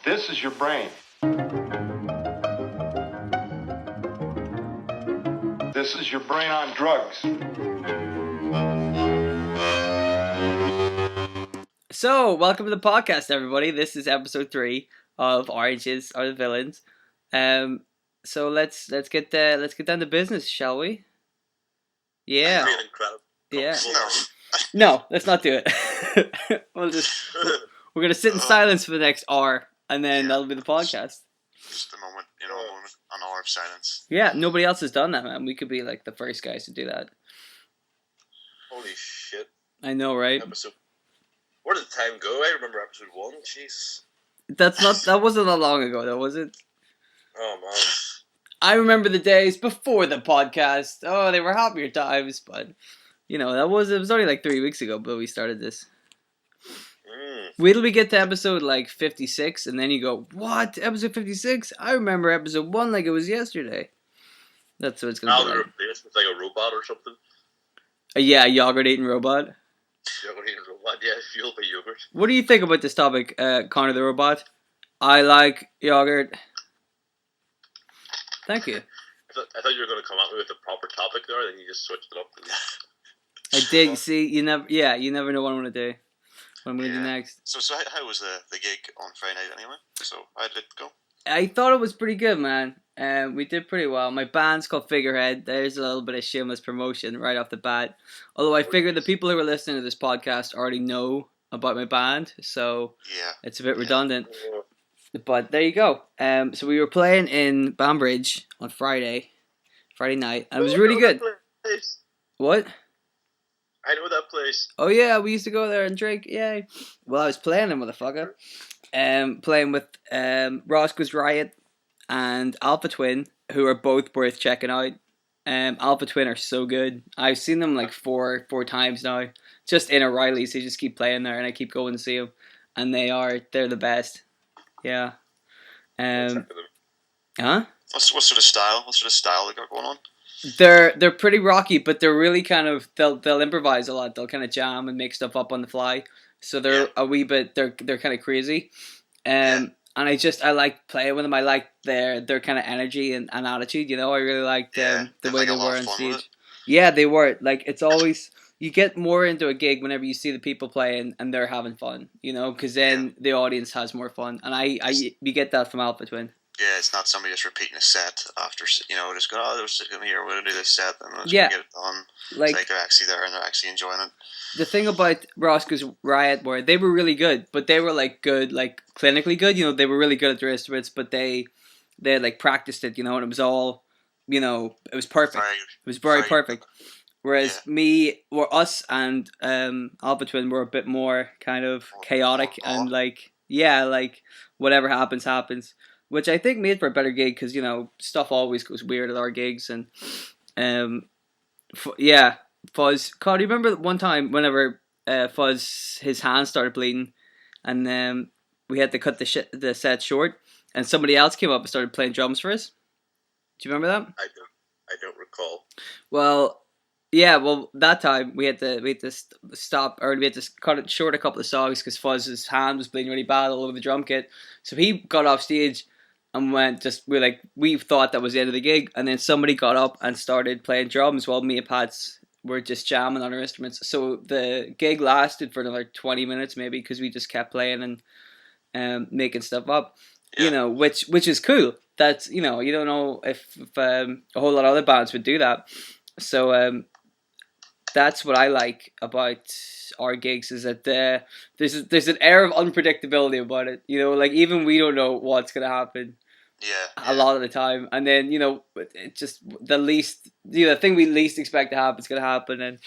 This is your brain. This is your brain on drugs. So, welcome to the podcast, everybody. This is episode 3 of Oranges Are the Villains. So let's get down to business, shall we? Yeah. I'm feeling crap. Yeah. No. No, let's not do it. We're gonna sit in silence for the next hour, and then that'll be the podcast. Just a moment, an hour of silence. Yeah, nobody else has done that, man. We could be like the first guys to do that. Holy shit! I know, right? Where did the time go? I remember episode 1. Jeez. That wasn't that long ago, though, was it? Oh man. I remember the days before the podcast. Oh, they were happier times, but it was only like 3 weeks ago, but we started this. Wait till we get to episode like 56, and then you go, what? Episode 56? I remember episode 1 like it was yesterday. That's what it's going to be like. Replaced with like a robot or something. Yeah, a yogurt eating robot. Yogurt eating robot, yeah, fueled by yogurt. What do you think about this topic, Connor the Robot? I like yogurt. Thank you. I thought you were going to come at me with a proper topic there, then you just switched it up. I did. See, you never know what I'm going to do. What I'm going to do next. So how was the gig on Friday night anyway? So how did it go? I thought it was pretty good, man. We did pretty well. My band's called Figurehead. There's a little bit of shameless promotion right off the bat. Although I figure the people who are listening to this podcast already know about my band, so it's a bit redundant. But there you go. So we were playing in Banbridge on Friday night, and it was really good. What? I know that place. Oh yeah, we used to go there and drink. Yay! Well, I was playing them, motherfucker. Playing with Roscoe's Riot and Alpha Twin, who are both worth checking out. Alpha Twin are so good. I've seen them like four times now. Just in O'Reilly's, they just keep playing there, and I keep going to see them, and they're the best. Yeah. Huh? What sort of style? What sort of style they got going on? They're pretty rocky, but they're really kind of they'll improvise a lot. They'll kind of jam and make stuff up on the fly. So they're a wee bit they're kind of crazy. And I like playing with them. I like their kind of energy and attitude. I really liked the way they were on stage. Yeah, they were. Like, it's always, you get more into a gig whenever you see the people playing and they're having fun. Because then the audience has more fun. And you get that from Alpha Twin. Yeah, it's not somebody just repeating a set after, just going, they're just going here, we're going to do this set, and we're just going to get it done. Like, it's like they're actually there and they're actually enjoying it. The thing about Roscoe's Riot were they were really good, but they were like good, like clinically good. They were really good at their instruments, but they had like practiced it, and it was all, it was perfect. It was very perfect. Whereas us and Alpha Twin were a bit more kind of chaotic and like whatever happens. Which I think made for a better gig because, stuff always goes weird at our gigs. And, Fuzz. God, do you remember one time whenever Fuzz, his hand started bleeding and we had to cut the set short and somebody else came up and started playing drums for us? Do you remember that? I don't recall. Well, that time we had to stop, or we had to cut it short a couple of songs because Fuzz's hand was bleeding really bad all over the drum kit. So he got off stage and we thought that was the end of the gig, and then somebody got up and started playing drums while me and Pats were just jamming on our instruments. So the gig lasted for another 20 minutes maybe because we just kept playing and making stuff up, which is cool. That's, you don't know if a whole lot of other bands would do that. So that's what I like about our gigs, is that there's an air of unpredictability about it. Like, even we don't know what's going to happen. A lot of the time, and then it just the thing we least expect to happen is going to happen, and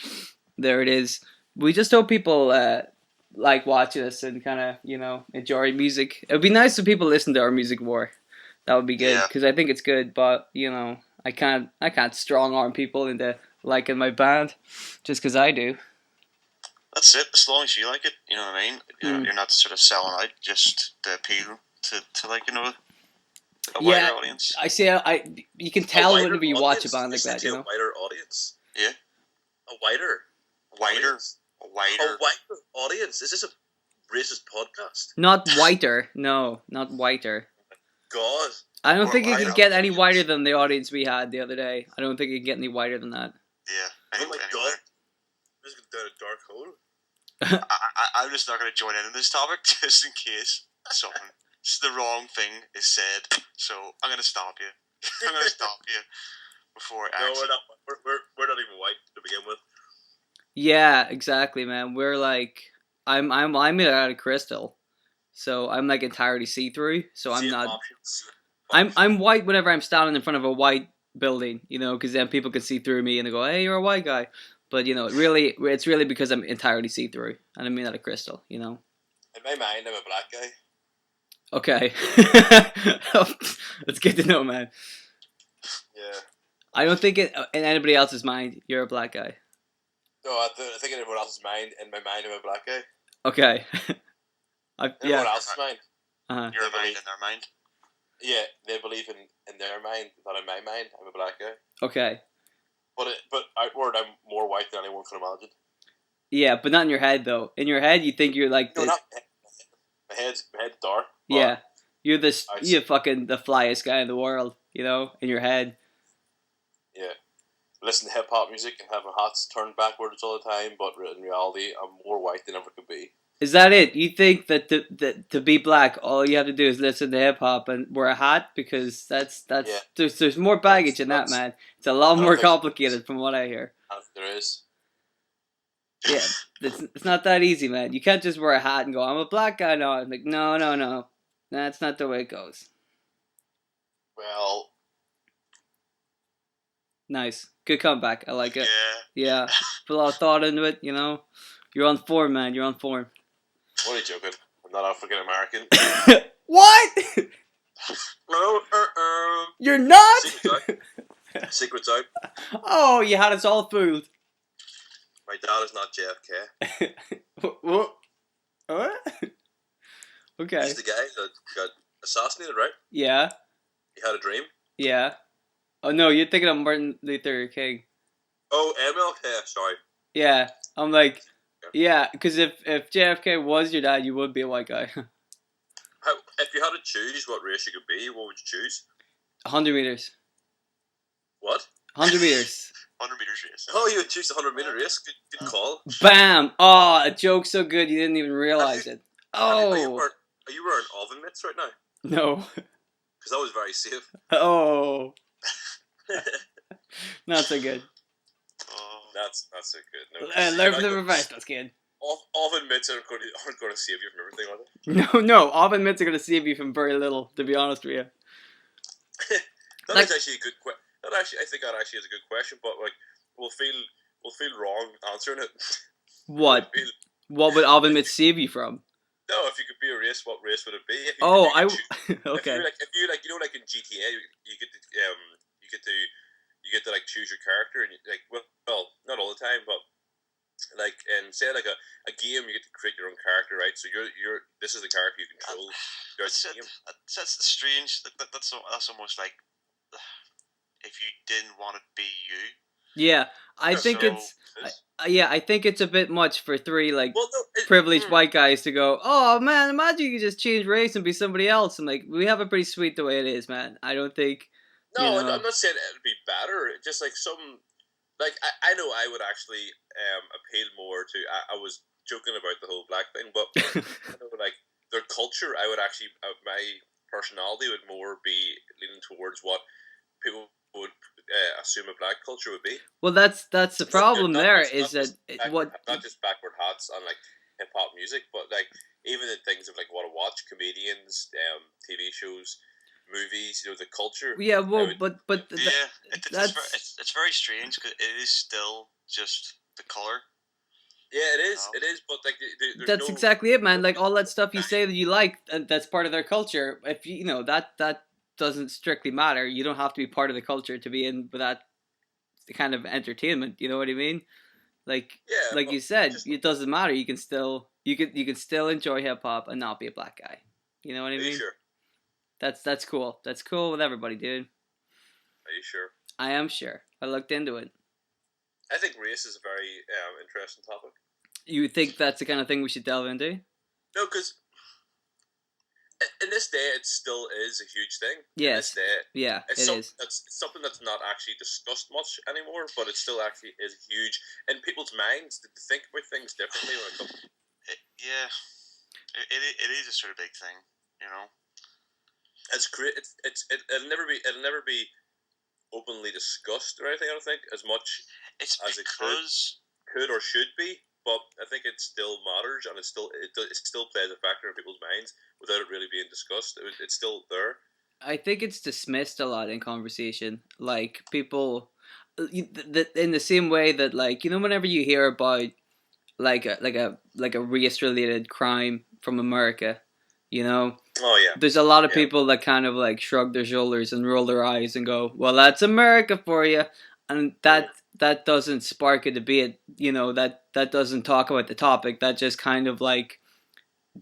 there it is. We just hope people like watching us and kind of enjoy music. It would be nice if people listen to our music more. That would be good because I think it's good, but I can't strong arm people into liking my band just because I do. That's it. As long as you like it, you know what I mean. You're not sort of selling out just to appeal to like a wider audience. I see. You can tell whenever you watch a band like that. A wider audience. Yeah. A wider audience. Is this a racist podcast. Not whiter. No, not whiter. God. I don't Or think it white could get any opinions. whiter than the audience we had the other day. I don't think it can get any whiter than that. Yeah. Oh my Anyway. God. This is down a dark hole. I'm just not going to join in on this topic just in case something, the wrong thing is said. So I'm going to stop you. I'm going to stop you before it No, actually. we're not. We're not even white to begin with. Yeah, exactly, man. We're like, I'm made out of crystal, so I'm like entirely see through. So I'm Same not. options. I'm white whenever I'm standing in front of a white building, you know, because then people can see through me and they go, "Hey, you're a white guy." But you know, it's really because I'm entirely see through and I'm made out of crystal, you know. In my mind, I'm a black guy. Okay, that's good to know, man. Yeah. I don't think in anybody else's mind you're a black guy. No, I think in everyone else's mind. In my mind, I'm a black guy. Okay. In everyone Yeah. else's mind. Uh-huh. Your mind in their mind. Yeah, they believe in their mind, not in my mind. I'm a black guy. Okay. But outward, I'm more white than anyone could imagine. Yeah, but not in your head though. In your head, you think you're like No, this. not my head's dark. but Yeah, you're I you're fucking the flyest guy in the world. You know, in your head. Yeah. Listen to hip hop music and have my hats turned backwards all the time, but in reality, I'm more white than ever could be. Is that it? You think that to be black, all you have to do is listen to hip hop and wear a hat? Because that's Yeah. there's more baggage in that, That's- man. It's a lot I don't more think so. complicated from what I hear. There is. Yeah, it's not that easy, man. You can't just wear a hat and go, "I'm a black guy now." I'm like, no, that's not the way it goes. Well, Nice, good comeback. I like it. Yeah. Yeah, put a lot of thought into it. You know, you're on form, man. You're on form. what are you joking? I'm not African American. What? No, You're not? Secret's out. Oh, you had us all fooled. My dad is not JFK. What? What? Okay. He's the guy that got assassinated, right? Yeah. He had a dream. Yeah. Oh no, you're thinking of Martin Luther King. Oh, MLK. Sorry. Yeah. I'm like, yeah, because if JFK was your dad, you would be a white guy. If you had to choose what race you could be, what would you choose? 100 meters. What? 100 meters. 100 meters race. Oh, you would choose the 100-meter race. Good call. Bam! Oh, a joke so good you didn't even realize it. Are you Oh. wearing oven mitts right now? No. Because that was very safe. Oh. Not so good. Oh. That's a good. No, Learn from the professionals, kid. Oven mitts aren't going to save you from everything, are they? No, oven mitts are going to save you from very little, to be honest with you. That is actually a good question. I think that actually is a good question, but like we'll feel wrong answering it. What? What would oven mitts save you from? No, if you could be a race, what race would it be? If Oh, you could choose- okay. If you like, you know, like in GTA, you get to like choose your character, and well, not all the time, but like in say like a game, you get to create your own character, right? So you're this is the character you control. That's strange. That's almost like if you didn't want to be you. Yeah, I think I think it's a bit much for three privileged white guys to go, "Oh man, imagine you could just change race and be somebody else." And like, we have it pretty sweet the way it is, man. I don't think. No, you know, I'm not saying it would be better. Just like some, like I know I would actually appeal more to. I was joking about the whole black thing, but I know, like their culture, I would actually my personality would more be leaning towards what people would assume a black culture would be. Well, that's the problem. Not just backward hats on like hip hop music, but like even in things of like what to watch, comedians, TV shows, movies, you know, the culture. Yeah, well, but it's very strange because it is still just the color. Yeah, it is. It is, but like that's exactly it, man. Like all that stuff you say that you like, and that's part of their culture. If you know that doesn't strictly matter. You don't have to be part of the culture to be in with that kind of entertainment. You know what I mean? Like, yeah, like you said, it doesn't matter. You can still you can still enjoy hip hop and not be a black guy. You know what I mean? Are you sure? That's cool. That's cool with everybody, dude. Are you sure? I am sure. I looked into it. I think race is a very interesting topic. You think that's the kind of thing we should delve into? No, because in this day, it still is a huge thing. Yes. In this day, Yeah, it's it is. it's something that's not actually discussed much anymore, but it still actually is huge in people's minds. To think about things differently when it comes. Yeah, it is a sort of big thing, you know. It's great. It'll never be openly discussed or anything. I don't think as much It's as it because could or should be. But I think it still matters, and it still plays a factor in people's minds without it really being discussed. It's still there. I think it's dismissed a lot in conversation. Like people, in the same way that like whenever you hear about like a race related crime from America, you know, Oh yeah, there's a lot of yeah. people that kind of like shrug their shoulders and roll their eyes and go, "Well, that's America for you," and that doesn't spark a debate. That doesn't talk about the topic. That just kind of like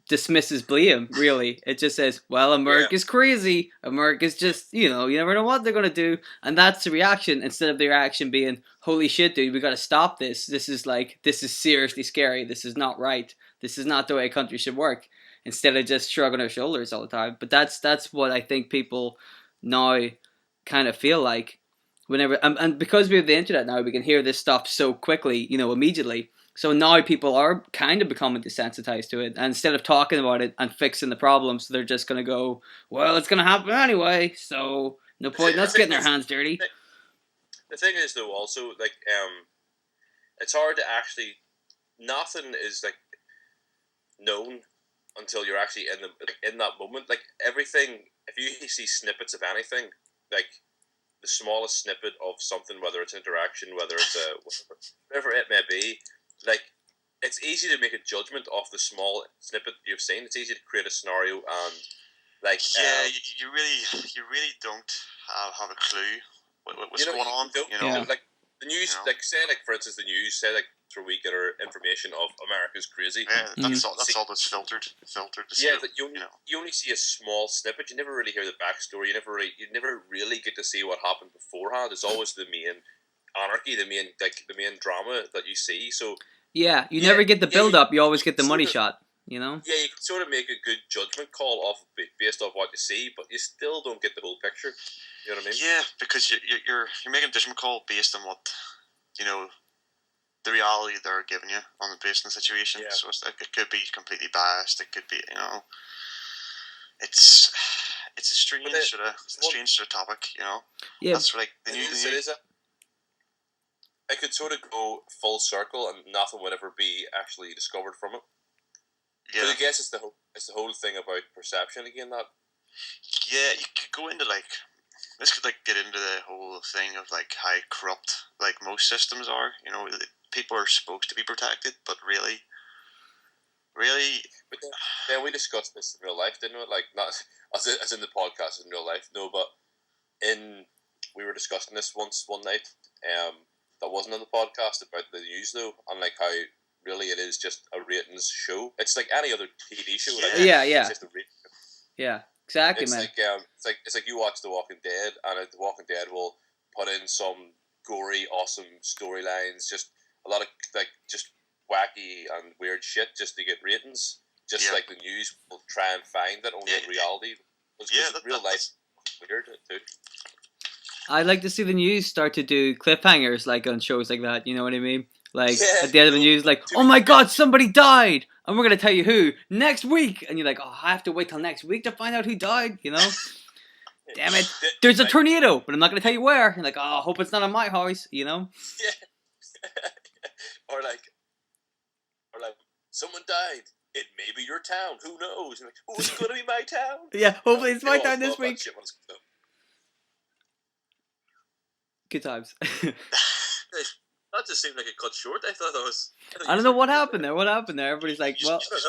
dismisses blame. Really, it just says, "Well, America's crazy. America's just you never know what they're gonna do," and that's the reaction instead of the reaction being, "Holy shit, dude, we gotta stop this. This is seriously scary. This is not right. This is not the way a country should work." Instead of just shrugging our shoulders all the time. But that's what I think people now kind of feel like whenever and because we have the internet now, we can hear this stuff so quickly, immediately. So now people are kind of becoming desensitized to it, and instead of talking about it and fixing the problems, they're just gonna go, "Well, it's gonna happen anyway, so no point in us getting our hands dirty." The thing is, though, also like it's hard to actually. Nothing is like known until you're actually in that moment. Like everything, if you see snippets of anything, like the smallest snippet of something, whether it's interaction, whether it's whatever it may be, like it's easy to make a judgment off the small snippet you've seen. It's easy to create a scenario and like you really don't have a clue what's going on. Like the news, like say like for instance the news, say like through we get our information of America's crazy. Yeah, that's all that's filtered. Yeah, you only see a small snippet. You never really hear the backstory. You never really get to see what happened beforehand. It's always the main anarchy, the main drama that you see. So yeah, you never get the build up. You always get the money shot. Yeah, you can sort of make a good judgment call based off what you see, but you still don't get the whole picture. You know what I mean? Yeah, because you're making a judgment call based on what the reality they're giving you on the based on the situation. Yeah. So it could be completely biased. It could be it's a strange sort of topic. Yeah, that's like the news. It could sort of go full circle, and nothing would ever be actually discovered from it. Yeah, but I guess it's the whole thing about perception again. That you could go into this could get into the whole thing of how corrupt most systems are. People are supposed to be protected, but really. But then we discussed this in real life, didn't we? Like not as in the podcast in real life, no. But we were discussing this one night. That wasn't on the podcast about the news though, and how. Really, it is just a ratings show. It's like any other TV show. Yeah. It's just yeah, exactly, it's man. It's like you watch The Walking Dead, and The Walking Dead will put in some gory, awesome storylines, just a lot of just wacky and weird shit, just to get ratings. Just like the news will try and find that only in reality. Real life weird too. I'd like to see the news start to do cliffhangers on shows like that. You know what I mean? At the end of the news, oh my god, somebody died! And we're going to tell you who next week! And you're like, oh, I have to wait till next week to find out who died, Damn it. There's a tornado, but I'm not going to tell you where. You're like, oh, I hope it's not in my house, Yeah. or someone died. It may be your town. Who knows? And oh, it's going to be my town. Yeah, hopefully it's my town this week. Good times. That just seemed like it cut short. I thought that was. I don't know what happened there. Everybody's like, well. You're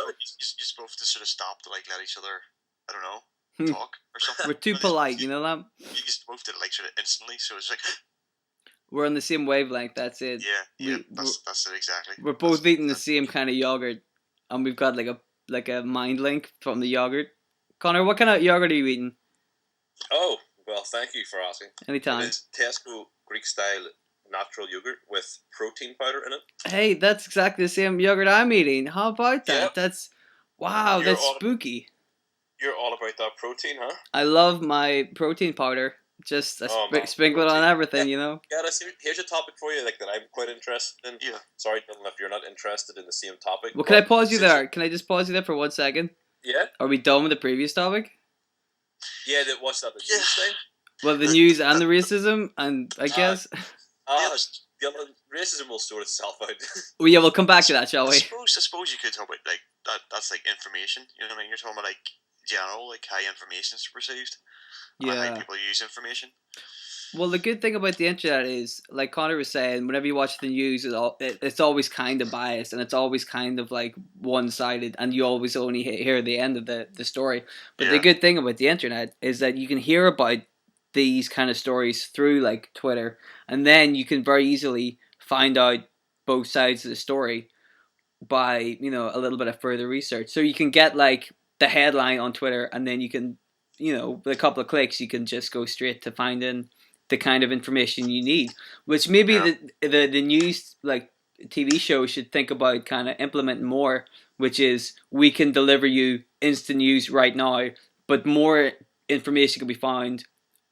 supposed to sort of stop to let each other, I don't know, talk or something. We're too polite, you know that? You just moved it sort of instantly, so it's like. We're on the same wavelength, that's it. Yeah, that's it exactly. We're both eating the same kind of yogurt, and we've got like a mind link from the yogurt. Connor, what kind of yogurt are you eating? Oh, well, thank you for asking. Anytime. It is Tesco Greek style natural yogurt with protein powder in it. Hey, that's exactly the same yogurt I'm eating. How about that? Yep. That's Wow, You're that's all spooky. you're all about that protein, huh? I love my protein powder. Just Oh man, sprinkle it on protein. everything, you know. Yeah, here's a topic for you like that I'm quite interested in. Yeah. Sorry, Dylan, if you're not interested in the same topic, Well, can I but pause you since there? Can I just pause you there for 1 second? yeah, Are we done with the previous topic? what's that? The Yeah. news thing? Well, the news and the racism, and I guess. Ah, Yeah. Dylan, racism will sort itself out. Well, yeah, we'll come back to that, shall I we? suppose you could talk about like that. That's like information. You know what I mean? You're talking about like general, like how information is received and how Yeah. people use information. Well, the good thing about the internet is, like Connor was saying, whenever you watch the news, it's always kind of biased and it's always kind of like one-sided, and you always only hear the end of the story. But the Yeah. good thing about the internet is that you can hear about these kind of stories through like Twitter, and then you can very easily find out both sides of the story by, you know, a little bit of further research. So you can get like the headline on Twitter, and then you can, you know, with a couple of clicks, you can just go straight to finding the kind of information you need. Which maybe Yeah. the news like TV show should think about kind of implementing more. Which is, we can deliver you instant news right now, but more information can be found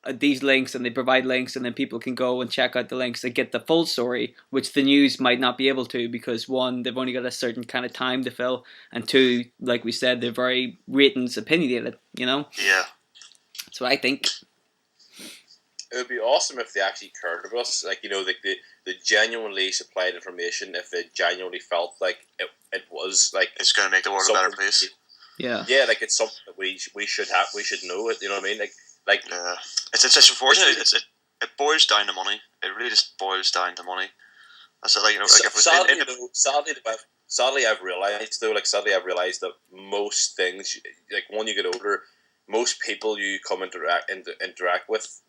at these links, and they provide links, and then people can go and check out the links and get the full story, which the news might not be able to, because one, they've only got a certain kind of time to fill, and two, like we said, they're very ratings opinionated, you know. Yeah. That's what I think. It would be awesome if they actually cared about us, like, you know, like the genuinely supplied information. If they genuinely felt like it was like It's going to make the world a better something- place. Yeah. Yeah, like it's something that we should have. We should know it. You know what I mean? Like Yeah. It's unfortunate. It boils down to money. It really just boils down to money. That's it. Like, you know, like if sadly, sadly, I've realized though. Like sadly, I've realized that most things, like when you get older, most people you come interact with,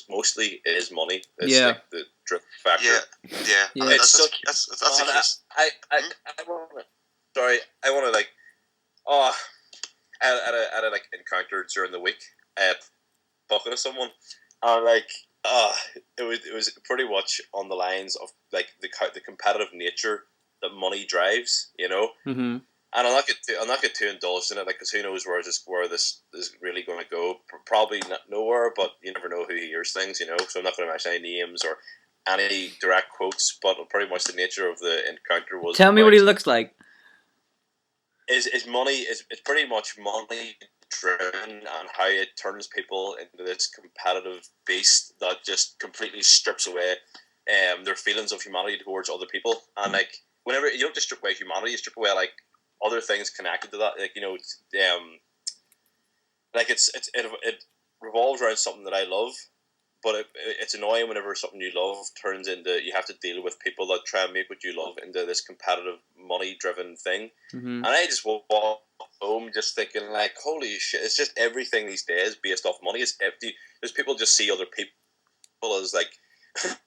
mostly is money. It's Yeah. like the drip factor. yeah. Yeah. That's the And case. I want to. Sorry, I want to like. Oh, I had a like encounter during the week, talking to someone, and like, it was pretty much on the lines of like the competitive nature that money drives, you know. Mm-hmm. And I'll not get too indulged in it, like, because who knows where this is really going to go? Probably not nowhere, but you never know who hears things, you know. So I'm not going to mention any names or any direct quotes, but pretty much the nature of the encounter was. Tell me what he looks like. Is money is pretty much money driven, and how it turns people into this competitive beast that just completely strips away their feelings of humanity towards other people. And like, whenever you don't just strip away humanity, you strip away like other things connected to that. Like, you know, like it revolves around something that I love. But it's annoying whenever something you love turns into, you have to deal with people that try and make what you love into this competitive, money-driven thing. Mm-hmm. And I just walk home just thinking, like, holy shit, it's just everything these days based off money. It's empty. There's people just see other people as, like,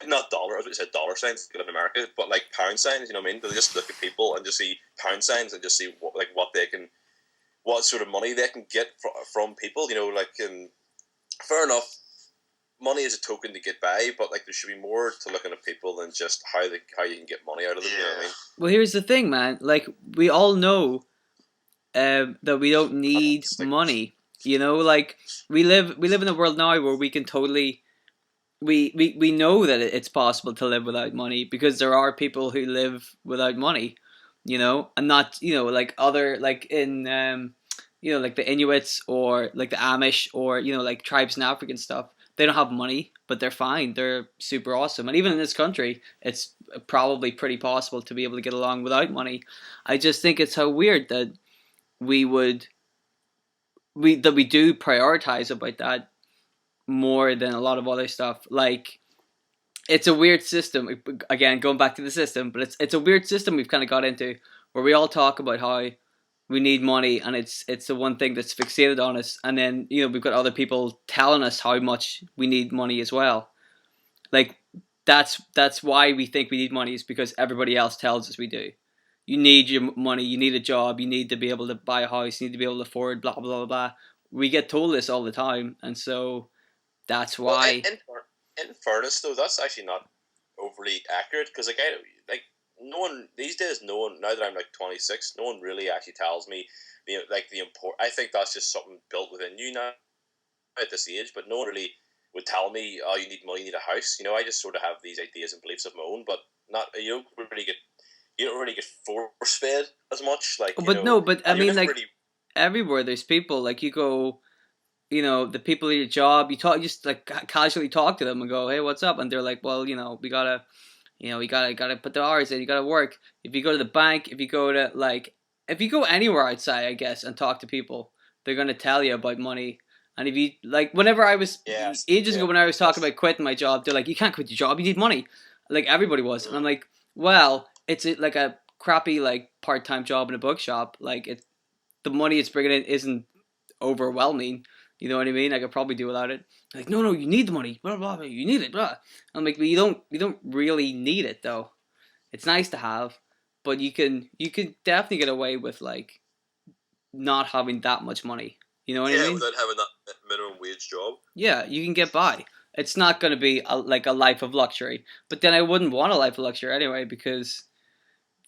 not dollars, I said dollar signs in America, but like pound signs, you know what I mean? They just look at people and just see pound signs and just see what sort of money they can get from people, you know, like, and fair enough. Money is a token to get by, but like there should be more to looking at people than just how you can get money out of them. You know what I mean? Well, here's the thing, man. Like, we all know that we don't need money. You know, like we live in a world now where we can totally we know that it's possible to live without money, because there are people who live without money. You know, and not, you know, like other, like in you know, like the Inuits or like the Amish, or, you know, like tribes in Africa and stuff. They don't have money, but they're fine. They're super awesome. And even in this country, it's probably pretty possible to be able to get along without money. I just think it's so weird that we do prioritize about that more than a lot of other stuff. Like, it's a weird system. Again, going back to the system, but it's a weird system we've kind of got into, where we all talk about how we need money, and it's the one thing that's fixated on us. And then, you know, we've got other people telling us how much we need money as well. Like, that's why we think we need money, is because everybody else tells us we do. You need your money, you need a job, you need to be able to buy a house, you need to be able to afford blah blah blah blah. We get told this all the time, and so that's why. Well, in fairness, though, that's actually not overly accurate, because like no one these days. No one now that I'm like 26, no one really actually tells me the import. I think that's just something built within you now at this age. But no one really would tell me, "Oh, you need money, you need a house." I just sort of have these ideas and beliefs of my own, but not you don't really get force fed as much. But no, but I and you're mean, never like really everywhere, there's people like you go. The people at your job, you just like casually talk to them and go, "Hey, what's up?" And they're like, "Well, we gotta, we gotta put the hours in. You gotta work. If you go to the bank, if you go anywhere outside, I guess, and talk to people, they're gonna tell you about money. And if you like, whenever I was yes, ages yeah, ago, when I was talking yes. about quitting my job, they're like, "You can't quit your job. You need money." Like everybody was, and I'm Mm. like, "Well, it's like a crappy like part-time job in a bookshop. Like the money it's bringing in isn't overwhelming. You know what I mean? I could probably do without it." Like, no, you need the money. Blah blah blah. You need it. Blah. I'm like, but you don't really need it though. It's nice to have, but you can definitely get away with like not having that much money. You know what I Yeah, mean? without having that minimum wage job. Yeah, you can get by. It's not going to be like a life of luxury, but then I wouldn't want a life of luxury anyway because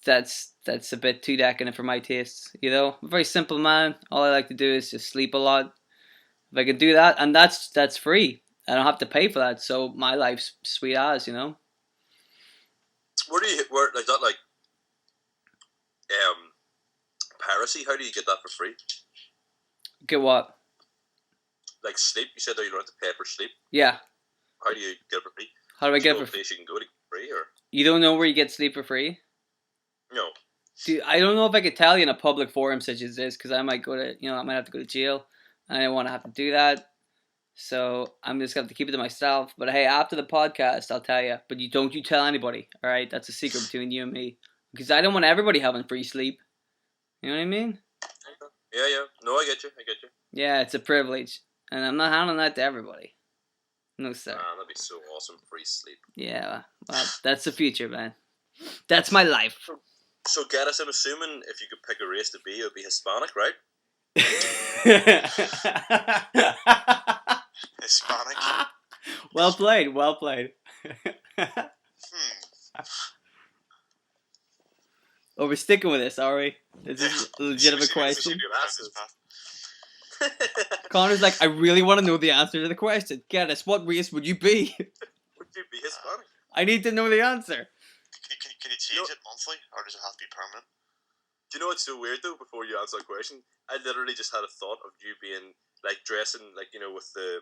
that's a bit too decadent for my tastes. I'm a very simple man. All I like to do is just sleep a lot. If I can do that, and that's free. I don't have to pay for that, so my life's sweet as. Where do you where like that um piracy? How do you get that for free? Get what? Like sleep, you said that you don't have to pay for sleep. Yeah. How do you get it for free? How do I Is there get no it for free? place you can go to get it free or You don't know where you get sleep for free? no? Dude, I don't know if I could tell you in a public forum such as this because I might I might have to go to jail, and I don't want to have to do that. So I'm just gonna have to keep it to myself. But hey, after the podcast, I'll tell you. But you tell anybody. All right, that's a secret between you and me because I don't want everybody having free sleep. You know what I mean? Yeah, yeah. No, I get you. I get you. Yeah, it's a privilege, and I'm not handing that to everybody. No sir. Man, that'd be so awesome. Free sleep. Yeah, well, that's the future, man. That's my life. So, Gaddis, I'm assuming if you could pick a race to be, it would be Hispanic, right? Hispanic. Well played, well played. Oh, we're sticking with this, are we? Is this a legitimate question? Connor's like, I really want to know the answer to the question. Get us, what race would you be? Would you be Hispanic? I need to know the answer. Can you change it monthly, or does it have to be permanent? Do you know what's so weird though? Before you answer that question, I literally just had a thought of you being like dressing with the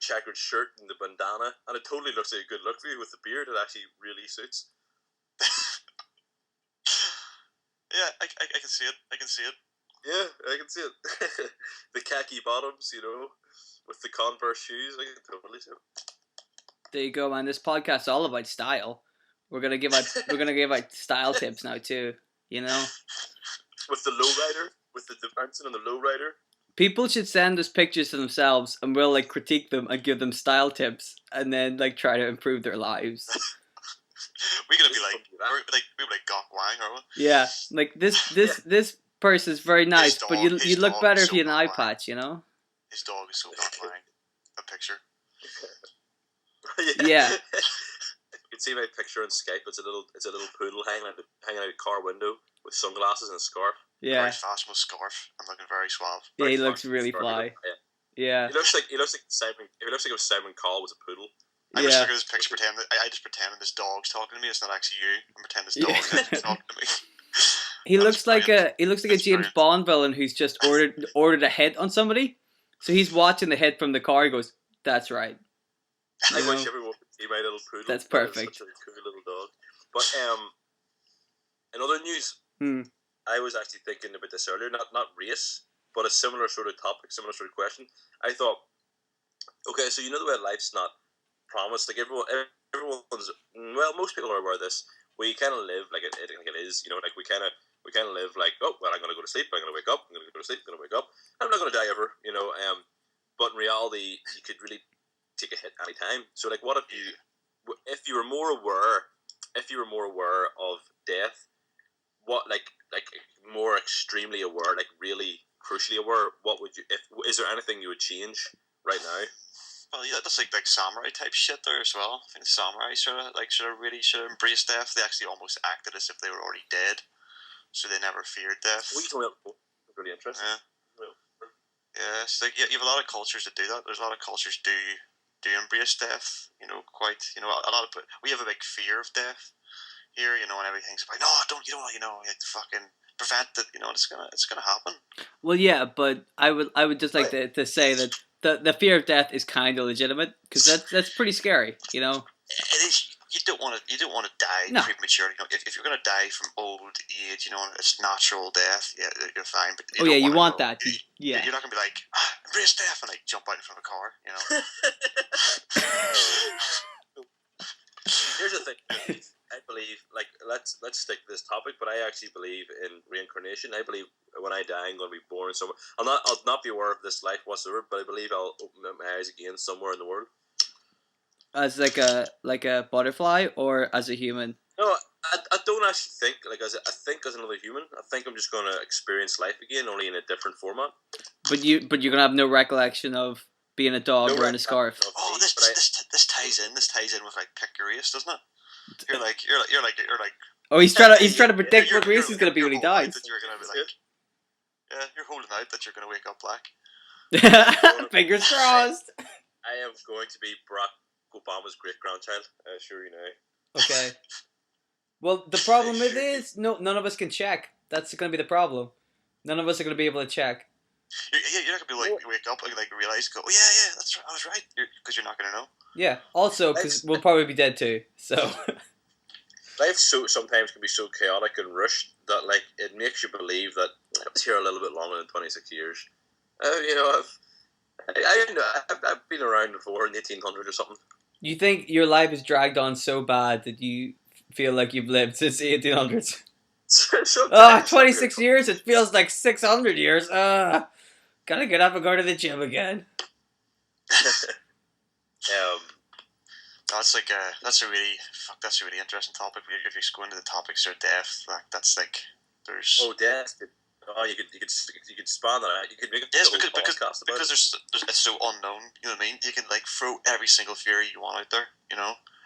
checkered shirt and the bandana, and it totally looks like a good look for you with the beard. It actually really suits. Yeah, I can see it. I can see it. Yeah, I can see it. The khaki bottoms, with the Converse shoes. I can totally see it. There you go, man. This podcast's all about style. We're gonna give out style tips now too. With the lowrider, with the bouncing on the lowrider. People should send us pictures of themselves, and we'll like critique them and give them style tips, and then like try to improve their lives. We're gonna be we're like Gok Wang, are we? Yeah, like this person's very nice, but you look better if you had an eye patch, His dog is so Gok Wang. A picture. Yeah. You can see my picture on Skype. It's a little poodle hanging out a car window with sunglasses and a scarf. Yeah. Very fashionable scarf and looking very suave. Yeah, he looks really fly. Yeah. He looks like Simon. He looks like if Simon Cowell was a poodle. I just look at this picture, I just pretend this dog's talking to me. It's not actually you. I pretend this dog is talking to me. He looks like a James Bond villain who's just ordered a hit on somebody. So he's watching the hit from the car. He goes, "That's right." I wish everyone could see my little poodle. That's perfect. Such a cool little dog. But in other news, I was actually thinking about this earlier. Not race, but a similar sort of topic, similar sort of question. I thought, okay, so the way life's not promised. Like everyone's most people are aware of this. We kind of live like it is. Like we kind of live like, oh well, I'm gonna go to sleep. I'm gonna wake up. I'm gonna go to sleep. I'm gonna wake up. I'm not gonna die ever. But in reality, you could really take a hit any time. So like, what if you were more aware of death? What like more extremely aware, like really crucially aware? What would you? Is there anything you would change right now? Well, yeah, that's like samurai type shit there as well. I think the samurai should have really embraced death. They actually almost acted as if they were already dead, so they never feared death. We told me that's really interesting. Yeah. Yeah, it's like, yeah, you have a lot of cultures that do that. There's a lot of cultures do embrace death. Quite. A lot of we have a big fear of death here. And everything's like, no, don't. You have to fucking prevent it. It's gonna happen. Well, yeah, but I would just like to say that the fear of death is kind of legitimate because that's pretty scary. It is. You don't want to die No. prematurely. If you're gonna die from old age, and it's natural death, yeah, you're fine. But you want that. Yeah. You're not gonna be like, embrace death and jump out in front of a car. Here's the thing. I believe, let's stick to this topic, but I actually believe in reincarnation. I believe when I die, I'm going to be born somewhere. I'll not be aware of this life whatsoever, but I believe I'll open my eyes again somewhere in the world. As like a butterfly or as a human? No, I don't actually think I think as another human. I think I'm just going to experience life again, only in a different format. But you're gonna have no recollection of being a dog wearing a scarf. Oh, this ties in. This ties in with pick your race, doesn't it? You're like. Oh, he's trying to predict what race he's gonna be when he dies. You're gonna be yeah, you're holding out that you're gonna wake up black. Fingers crossed. I am going to be Barack Obama's great grandchild. I assure you now. Okay. Well, the problem is none of us can check. That's going to be the problem. None of us are going to be able to check. You're not going to be wake up and realize, go, oh yeah, that's right, I was right, because you're not going to know. Yeah. Also, because we'll probably be dead too. So. Life sometimes can be so chaotic and rushed that it makes you believe that I was here a little bit longer than 26 years. I've been around before in the 1800s or something. You think your life is dragged on so bad that you feel like you've lived since the 1800s? 26 years? It feels like 600 years. Gotta get up and go to the gym again. That's a really interesting topic. If you go into the topics of death, that's there's death. Oh, you could span that out. You could make a podcast about because it's so unknown. You know what I mean? You can throw every single theory you want out there.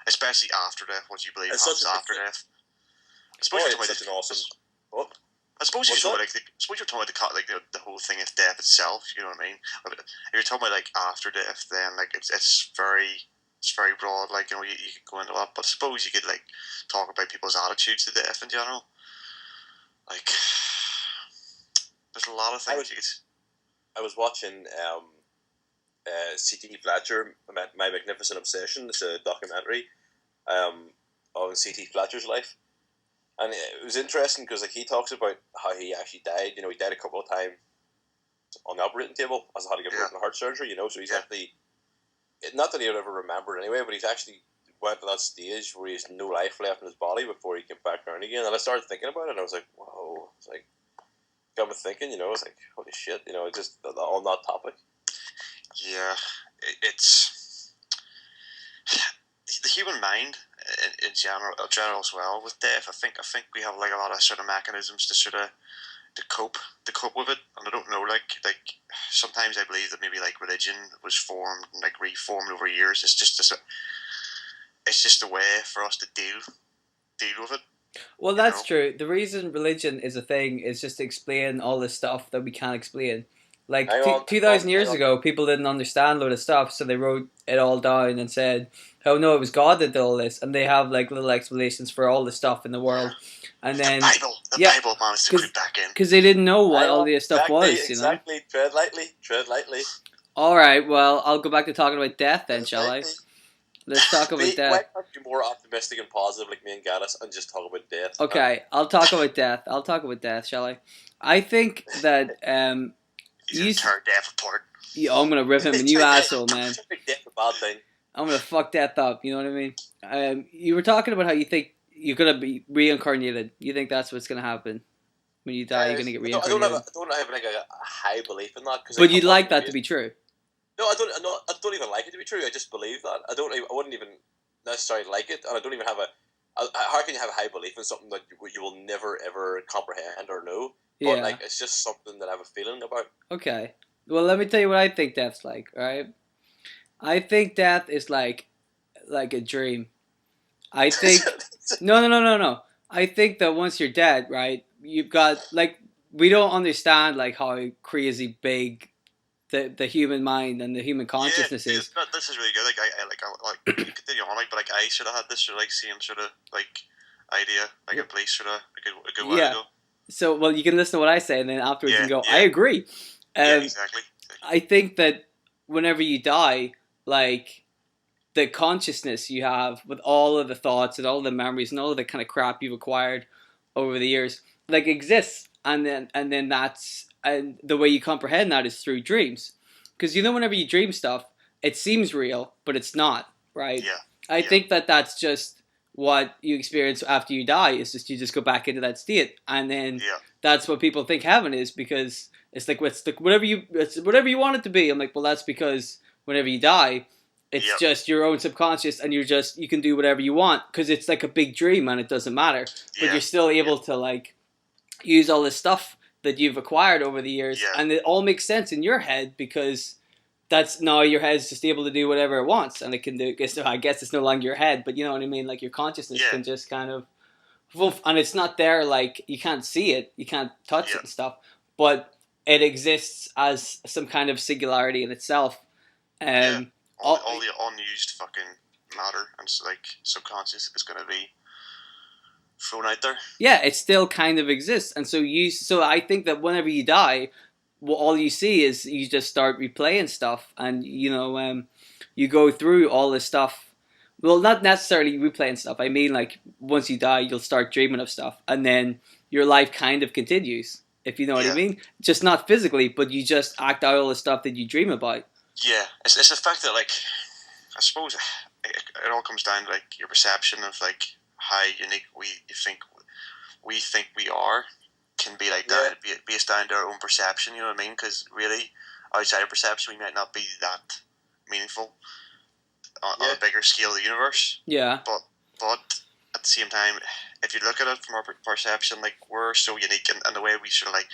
Especially after death. What do you believe happens after death? I suppose you're talking about I suppose you're talking about the whole thing of death itself. You know what I mean? If you're talking about after death, then it's very broad. You could go into that, but I suppose you could talk about people's attitudes to death in general. There's a lot of things. I was watching C.T. Fletcher, My Magnificent Obsession. It's a documentary on C.T. Fletcher's life, and it was interesting because he talks about how he actually died. He died a couple of times on the operating table as how to get open heart surgery. So he's actually, not that he'll ever remember it anyway, but he's actually went to that stage where he has no life left in his body before he came back down again. And I started thinking about it, and I was like, whoa! It's got me thinking. It's holy shit. Just on that topic. Yeah, it's the human mind in general as well with death. I think we have a lot of sort of mechanisms to sort of to cope with it, and I don't know sometimes I believe that maybe religion was formed and reformed over years. It's just a way for us to deal with it. Well, that's true. The reason religion is a thing is just to explain all the stuff that we can't explain. 2,000 years ago, people didn't understand a lot of stuff, so they wrote it all down and said, oh no, it was God that did all this. And they have little explanations for all the stuff in the world. And then the Bible managed to creep back in. Because they didn't know what all the stuff was, Exactly. Tread lightly. Alright, well, I'll go back to talking about death then, shall I? Let's talk about death. Why can't you be more optimistic and positive like me and Gaddis and just talk about death? Okay, I'll talk about death. I'll talk about death, shall I? I think that He's a death apart. Yeah, I'm gonna rip him a new asshole, man. Death's a bad thing. I'm gonna fuck death up. You know what I mean? You were talking about how you think you're gonna be reincarnated. You think that's what's gonna happen when you die? You're gonna get reincarnated. I don't have a high belief in that. But you'd like that to be true. No, I don't even like it to be true. I just believe that. I wouldn't even necessarily like it, and I don't even have how can you have a high belief in something that you will never ever comprehend or know? But Yeah. it's just something that I have a feeling about. Okay. Well, let me tell you what I think death's like. All right. I think death is like a dream. I think no. I think that once you're dead, right, you've got like we don't understand like how crazy big the human mind and the human Yeah, consciousness is. this is really good. Like I you continue on, like, but like I sort of had this sort of like same sort of like idea, like a place sort of a good while Yeah. ago. So well, you can listen to what I say, and then afterwards you Yeah, can go, yeah. I agree. Yeah, exactly. I think that whenever you die, like the consciousness you have with all of the thoughts and all the memories and all of the kind of crap you've acquired over the years, like exists, and then that's and the way you comprehend that is through dreams, because whenever you dream stuff, it seems real, but it's not, right? Yeah. I Yeah. think that that's just what you experience after you die. Is just you just go back into that state, and then Yeah. that's what people think heaven is, because it's like it's whatever you want it to be. I'm like, well, that's because whenever you die, it's Yep. just your own subconscious, and you can do whatever you want because it's like a big dream and it doesn't matter. But Yeah. you're still able to like use all this stuff that you've acquired over the years, Yeah. and it all makes sense in your head because that's now your head's just able to do whatever it wants, and it can do. I guess it's no longer your head, but you know what I mean. Like your consciousness Yeah. can just kind of, and it's not there. Like you can't see it, you can't touch it Yeah. and stuff, but it exists as some kind of singularity in itself. Yeah. All, All the unused fucking matter and like subconscious is going to be thrown out there. yeah, it still kind of exists, and so I think that whenever you die, well, all you see is you just start replaying stuff, and you go through all this stuff. Well, not necessarily replaying stuff. I mean, like once you die, you'll start dreaming of stuff, and then your life kind of continues. If you know what I Yeah. mean, just not physically, but you just act out all the stuff that you dream about. Yeah, it's the fact that, like, I suppose it all comes down to like your perception of like how unique we think we are can be like that based down to our own perception. You know what I mean? Because really, outside of perception, we might not be that meaningful on a bigger scale of the universe. Yeah. But at the same time, if you look at it from our perception, like we're so unique in the way we sort of like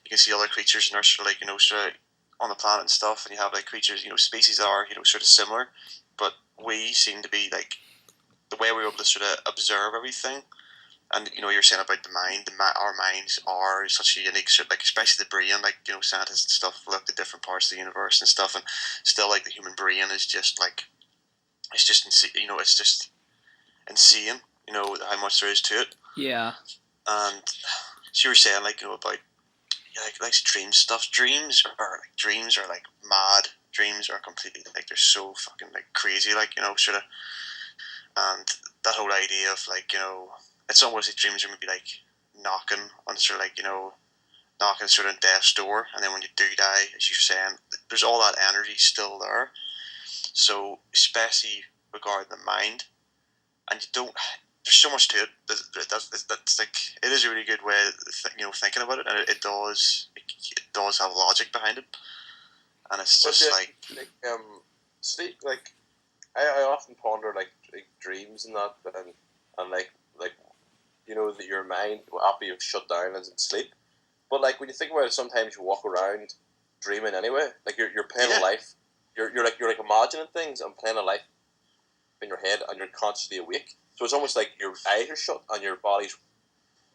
you can see other creatures and are sort of like sort of on the planet and stuff, and you have like creatures, species that are sort of similar, but we seem to be like the way we're able to sort of observe everything. And you're saying about the mind, our minds are such a unique sort of, like, especially the brain, like scientists and stuff look at different parts of the universe and stuff, and still like the human brain is just like it's just insane. It's just insane. How much there is to it. Yeah. And so you were saying like about like dream stuff. Dreams are like mad. Dreams are completely like they're so fucking like crazy. Like sort of, and that whole idea of like it's almost like dreams are maybe like knocking on sort of like knocking sort of death's door, and then when you do die, as you're saying, there's all that energy still there. So especially regarding the mind, and you don't. There's so much to it. That's like it is a really good way of thinking about it, and it does have logic behind it, and it's just like sleep. Like I often ponder like dreams and that, and like that your mind after you've shut down is in sleep. But like when you think about it, sometimes you walk around dreaming anyway. Like you're playing a life. You're like imagining things and playing a life in your head, and you're consciously awake. So it's almost like your eyes are shut and your body's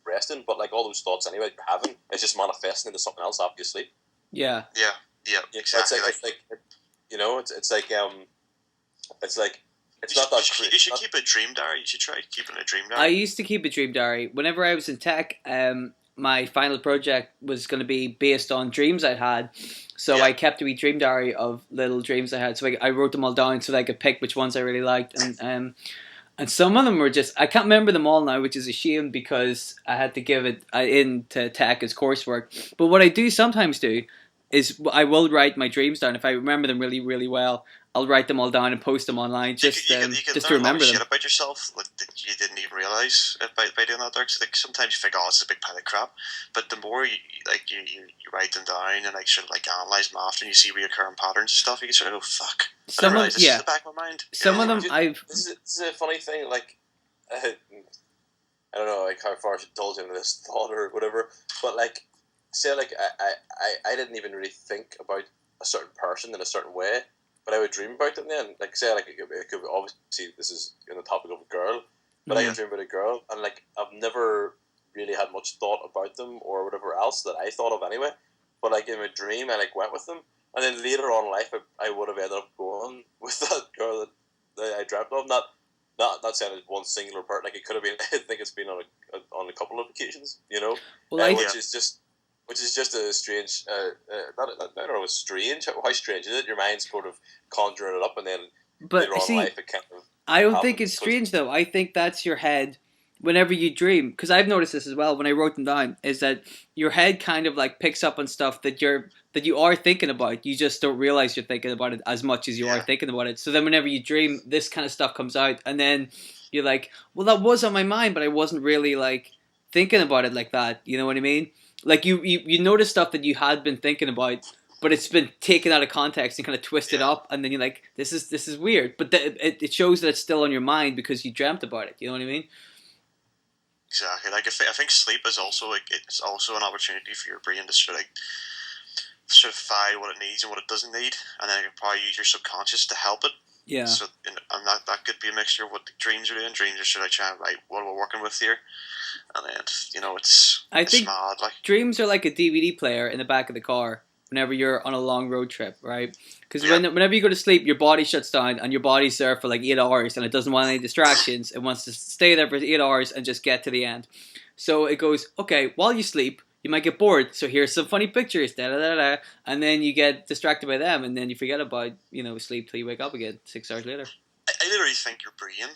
resting, but like all those thoughts anyway you're having, it's just manifesting into something else after you sleep. Yeah. Yeah, exactly. It's like it's not that. You should keep a dream diary. You should try keeping a dream diary. I used to keep a dream diary. Whenever I was in tech, my final project was going to be based on dreams I'd had. So I kept a wee dream diary of little dreams I had. So I wrote them all down so that I could pick which ones I really liked. And some of them were just, I can't remember them all now, which is a shame because I had to give it into tech as coursework. But what I do sometimes do is I will write my dreams down. If I remember them really, really well, I'll write them all down and post them online just to remember them. Shit about yourself that you didn't even realize by doing that. Cause, like sometimes you think, oh, it's a big pile of crap, but the more you write them down and like sort of like analyze them after, and you see recurring patterns and stuff, you can sort of go, fuck. I realize this is the back of my mind. Some of them This is a funny thing. Like I don't know like how far I should indulge into this thought or whatever, but like say like I didn't even really think about a certain person in a certain way. but I would dream about them then. Like say, like it could obviously this is in the topic of a girl, but I could dream about a girl, and like I've never really had much thought about them or whatever else that I thought of anyway. But like in my dream, I like went with them, and then later on in life, I would have ended up going with that girl that I dreamt of. Not saying it's one singular part. Like it could have been. I think it's been on a couple of occasions. You know, which is just a strange. I don't know. It's strange. How strange is it? Your mind's sort of conjuring it up, and then later on in life, it kind of. I don't think it's strange though. I think that's your head. Whenever you dream, because I've noticed this as well when I wrote them down, is that your head kind of like picks up on stuff that you are thinking about. You just don't realize you're thinking about it as much as you are thinking about it. So then whenever you dream, this kind of stuff comes out, and then you're like, well, that was on my mind, but I wasn't really like thinking about it like that. You know what I mean? Like you notice stuff that you had been thinking about, but it's been taken out of context and kind of twisted up, and then you're like, this is weird. But it shows that it's still on your mind because you dreamt about it. You know what I mean? Exactly. Like I think sleep is also it's also an opportunity for your brain to sort of find what it needs and what it doesn't need, and then you can probably use your subconscious to help it. Yeah. So and that could be a mixture of what the dreams are doing. Dreams are sort of trying to write what we're working with here, and then I think mad. Like dreams are like a DVD player in the back of the car whenever you're on a long road trip, right? Because whenever you go to sleep, your body shuts down and your body's there for like 8 hours and it doesn't want any distractions. It wants to stay there for 8 hours and just get to the end. So it goes, okay, while you sleep, you might get bored. So here's some funny pictures, da da da da, and then you get distracted by them, and then you forget about sleep till you wake up again 6 hours later. I literally think your brain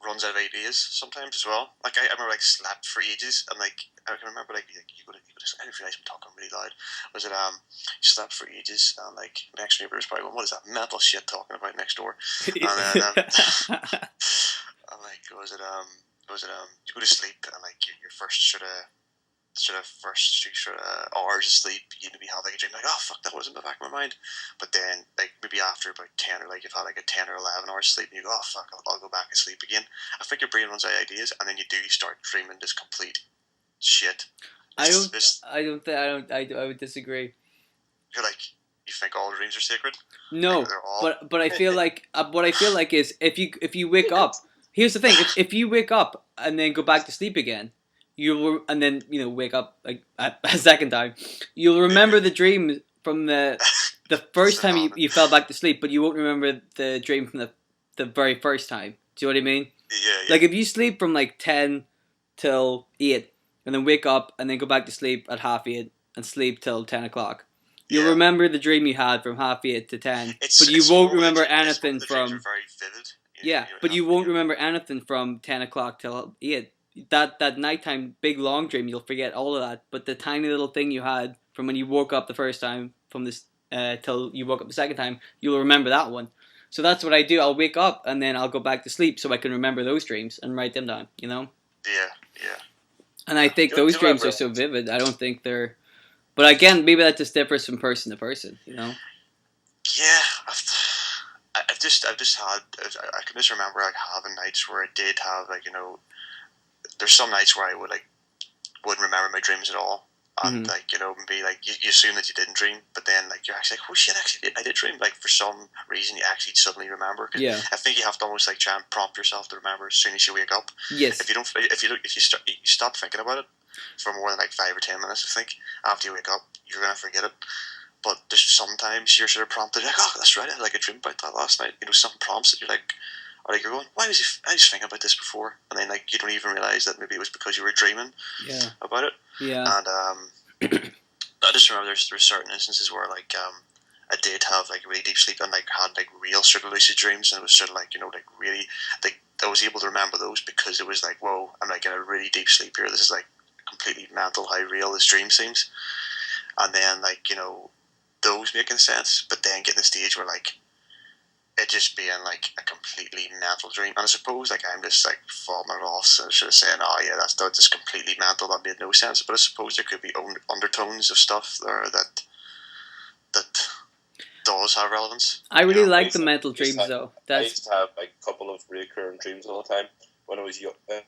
runs out of ideas sometimes as well. Like I remember slept for ages, and I can remember you go to I didn't realize I'm talking really loud. Was it you slept for ages, and next neighbor is probably going, what is that mental shit talking about next door? And then and was it you go to sleep and your first sort of hours of sleep, you maybe have a dream oh fuck, that was in the back of my mind, but then maybe after about 10 or you've had a 10 or 11 hours sleep and you go, oh fuck, I'll go back and sleep again. I think your brain runs out of ideas, and then you start dreaming this complete shit. I would disagree. You're you think all dreams are sacred? No, but I feel like what I feel like is if you wake up, here's the thing: if you wake up and then go back to sleep again, and then wake up a second time, you'll remember the dream from the first time you fell back to sleep, but you won't remember the dream from the very first time. Do you know what I mean? Yeah. Like if you sleep from 10 till 8, and then wake up and then go back to sleep at 8:30 and sleep till 10 o'clock. You'll remember the dream you had from 8:30 to 10, but you won't remember anything from. Dreams are very vivid. But you won't remember anything from 10 o'clock till 8. That nighttime big long dream, you'll forget all of that. But the tiny little thing you had from when you woke up the first time from this till you woke up the second time, you'll remember that one. So that's what I do. I'll wake up and then I'll go back to sleep so I can remember those dreams and write them down. Yeah. And I think those dreams are so vivid. I don't think they're. But again, maybe that just differs from person to person. Yeah, I've just had. I can just remember having nights where I did have there's some nights where I wouldn't remember my dreams at all, and maybe you assume that you didn't dream, but then you're actually oh shit, I did dream. For some reason you actually suddenly remember. Yeah. I think you have to almost try and prompt yourself to remember as soon as you wake up. Yes. If you stop thinking about it for more than 5 or 10 minutes, I think after you wake up you're gonna forget it. But there's sometimes you're sort of prompted oh that's right, I had a dream about that last night. Something prompts it. You're or you're going, I was thinking about this before, and then you don't even realize that maybe it was because you were dreaming about it. Yeah. And I just remember there's certain instances where I did have really deep sleep and had real sort of lucid dreams, and it was sort of really I was able to remember those because it was whoa, I'm in a really deep sleep here. This is completely mental how real this dream seems, and then those making sense, but then getting to the stage where it just being a completely mental dream, and I suppose I'm just falling it off, so sort of saying, oh yeah, that's just completely mental, that made no sense. But I suppose there could be undertones of stuff there that does have relevance. I really like the mental dreams though. I used to have a couple of recurring dreams all the time when I was young. It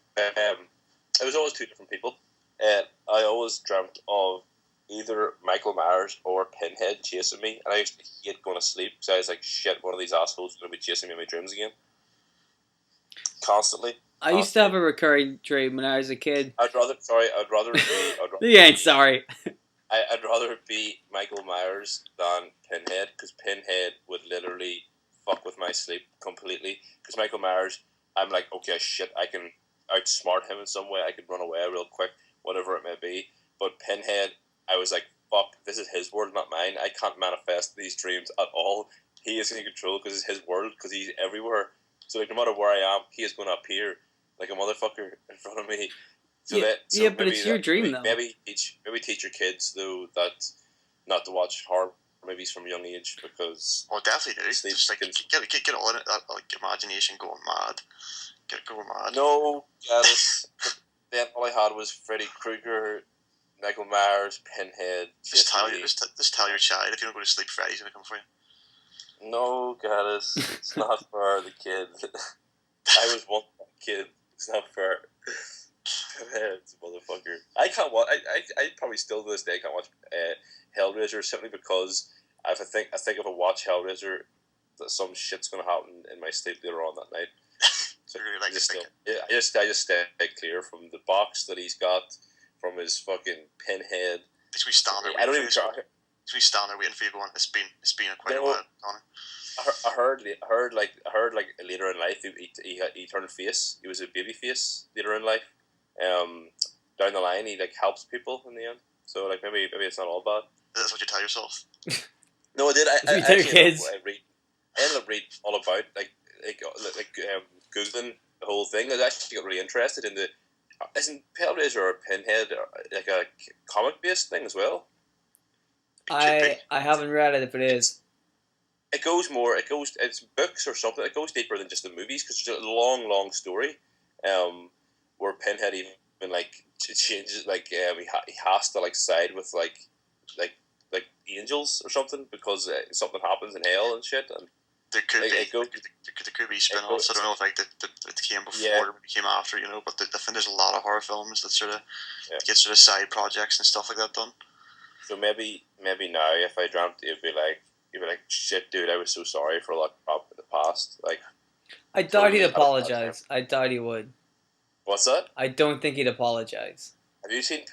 was always two different people. I always dreamt of either Michael Myers or Pinhead chasing me, and I used to hate going to sleep because I was like, shit, one of these assholes is going to be chasing me in my dreams again. Constantly. I used to have a recurring dream when I was a kid. I'd rather You ain't sorry. I'd rather it be Michael Myers than Pinhead, because Pinhead would literally fuck with my sleep completely. Because Michael Myers, I'm like, okay, shit, I can outsmart him in some way. I can run away real quick, whatever it may be. But Pinhead, I was like, fuck, this is his world, not mine. I can't manifest these dreams at all. He is in control because it's his world, because he's everywhere. So like, no matter where I am, he is going to appear like a motherfucker in front of me. So but it's your dream, though. Maybe teach your kids, though, that not to watch horror movies from a young age, because... Oh, definitely do. Just like, get all in it, that like, imagination going mad. Get it going mad. No, yes. Then all I had was Freddy Krueger, Michael Myers, Pinhead. Just tell your child, if you don't go to sleep, Freddy's going to come for you. No, Gaddis, it's not for the kid. I was one kid. It's not fair. It's a motherfucker. I can't watch. I probably still to this day can't watch Hellraiser, simply because if I think if I watch Hellraiser, that some shit's gonna happen in my sleep later on that night. So really like I just stay clear from the box that he's got, from his fucking Pinhead. Is we stand there? I don't even try. Is we stand there waiting for you going? It's been quite a while, Connor. I heard like later in life he turned face. He was a baby face later in life. Down the line he like helps people in the end. So like maybe it's not all bad. That's what you tell yourself. No, I did. I ended up reading all about like googling the whole thing. I actually got really interested in isn't Hellraiser or Pinhead like a comic based thing as well? I haven't read it if it is. It's books or something. It goes deeper than just the movies, because there's a long story where Pinhead even like changes, like he has to like side with like angels or something, because something happens in hell and shit. And there could be spin-offs. I don't know if like that came before or came after, you know, but I think there's a lot of horror films that sort of get sort of side projects and stuff like that done. So maybe now if I dreamt, you'd be like, shit, dude, I was so sorry for a lot of crap in the past. Like, I doubt he'd apologize. I doubt he would. What's that? I don't think he'd apologize. Have you seen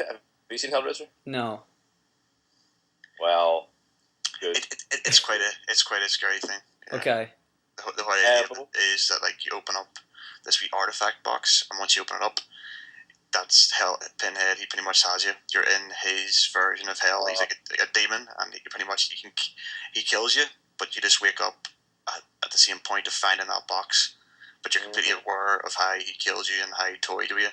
Hellraiser? No. Well, good. It's quite a scary thing. Yeah. Okay. The whole idea is that like you open up this wee artifact box, and once you open it up, that's hell. Pinhead, he pretty much has you. You're in his version of hell. He's like a demon, and he kills you, but you just wake up at the same point of finding that box, but you're completely aware of how he kills you and how he toyed with you.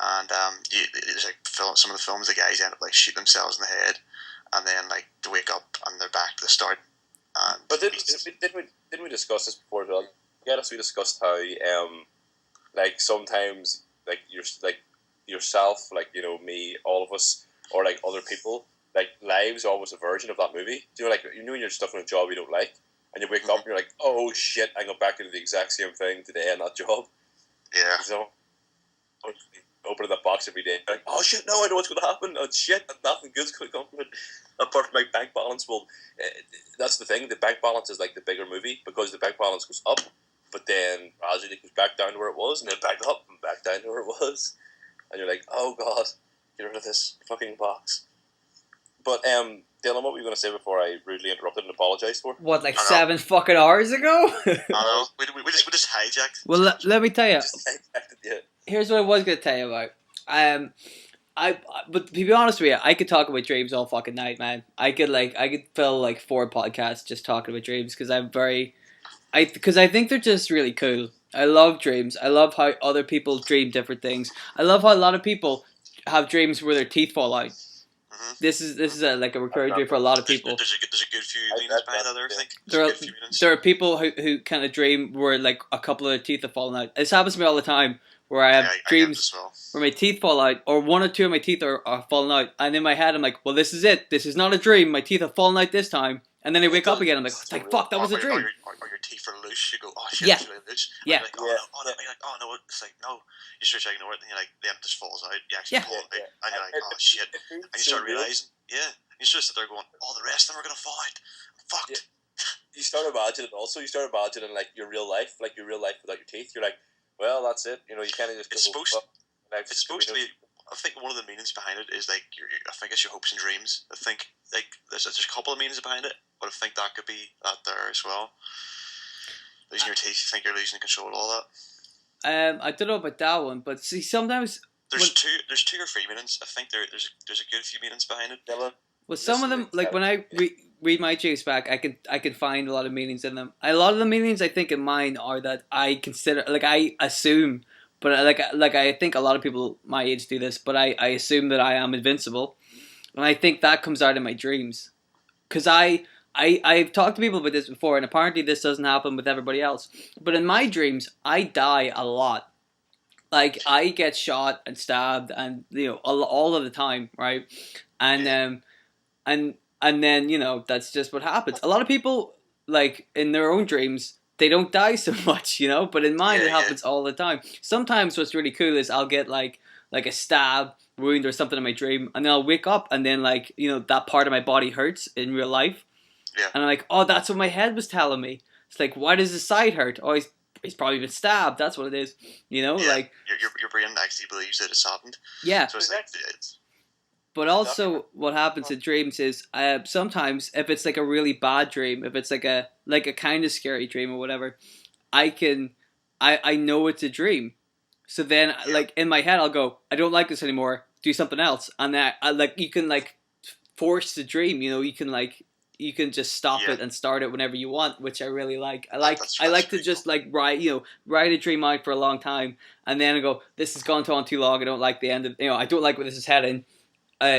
And there's like some of the films, the guys end up like shooting themselves in the head, and then like they wake up and they're back to the start. And but didn't we discuss this before as well? Yes, we discussed how like sometimes like you're like yourself, like, you know, me, all of us, or like other people, like lives are almost a version of that movie. Do you know, like, you know, when you're stuck in a job you don't like, and you wake up and you're like, oh shit, I go back into the exact same thing today in that job. Yeah. So opening that box every day, like, oh shit, no, I know what's going to happen. Oh shit, nothing good's going to come from it. Apart from my bank balance. Well, that's the thing. The bank balance is like the bigger movie, because the bank balance goes up, but then gradually it goes back down to where it was, and then back up and back down to where it was. And you're like, oh god, get rid of this fucking box. But Dylan, what were you going to say before I rudely interrupted and apologised for? What, like 7 fucking hours ago? I know. We just hijacked. Well, let me tell you. Yeah. Here's what I was going to tell you about. But to be honest with you, I could talk about dreams all fucking night, man. I could fill like 4 podcasts just talking about dreams, because I think they're just really cool. I love dreams. I love how other people dream different things. I love how a lot of people have dreams where their teeth fall out. Mm-hmm. This is a recurring dream for a lot of people. There's a good few leanings behind that there, I think. There are people who kind of dream where like a couple of their teeth have fallen out. This happens to me all the time, where I have dreams where my teeth fall out, or 1 or 2 of my teeth are falling out, and in my head I'm like, well, this is it. This is not a dream. My teeth have fallen out this time. And then I wake up again. I'm like, fuck, that was a dream. Or your teeth are loose. You go, oh shit, it's really loose. Yeah. Like, oh no, it's like, no. You start to ignore it, and you're like, then it just falls out. You actually pull it out, and you're like, oh shit. And you start realizing Yeah, you just sit there going, "Oh, the rest of them are gonna fall out. I'm fucked." Yeah. You start imagining like your real life without your teeth. You're like, well, that's it. You know, you kind of just. It's supposed to be. I think one of the meanings behind it is like I think it's your hopes and dreams. I think like there's a couple of meanings behind it, but I think that could be that there as well. Losing your teeth, you think you're losing control of all that. I don't know about that one, but see, sometimes there's two or three meanings. I think there's a good few meanings behind it. Well, some of them, like when I read my juice back, I can find a lot of meanings in them. A lot of the meanings I think in mine are that I consider, like I assume, but like I think a lot of people my age do this, but I assume that I am invincible, and I think that comes out in my dreams, because I've talked to people about this before, and apparently this doesn't happen with everybody else, but in my dreams I die a lot. Like I get shot and stabbed, and all of the time, right? And and then that's just what happens. A lot of people, like in their own dreams, they don't die so much, but in mine it happens all the time. Sometimes what's really cool is I'll get like a stab wound or something in my dream, and then I'll wake up and then that part of my body hurts in real life, and I'm like, oh, that's what my head was telling me. It's like, why does his side hurt? Oh, he's probably been stabbed. That's what it is, like your brain actually believes that it's happened. Yeah. So it's But also, what happens in dreams is sometimes if it's like a really bad dream, if it's like a kind of scary dream or whatever, I know it's a dream. So then, like in my head, I'll go, I don't like this anymore. Do something else, and that you can like force the dream. You can just stop it and start it whenever you want, which I really like. I like to just like ride a dream out for a long time, and then I go, this has gone on too long. I don't like the end of I don't like where this is heading.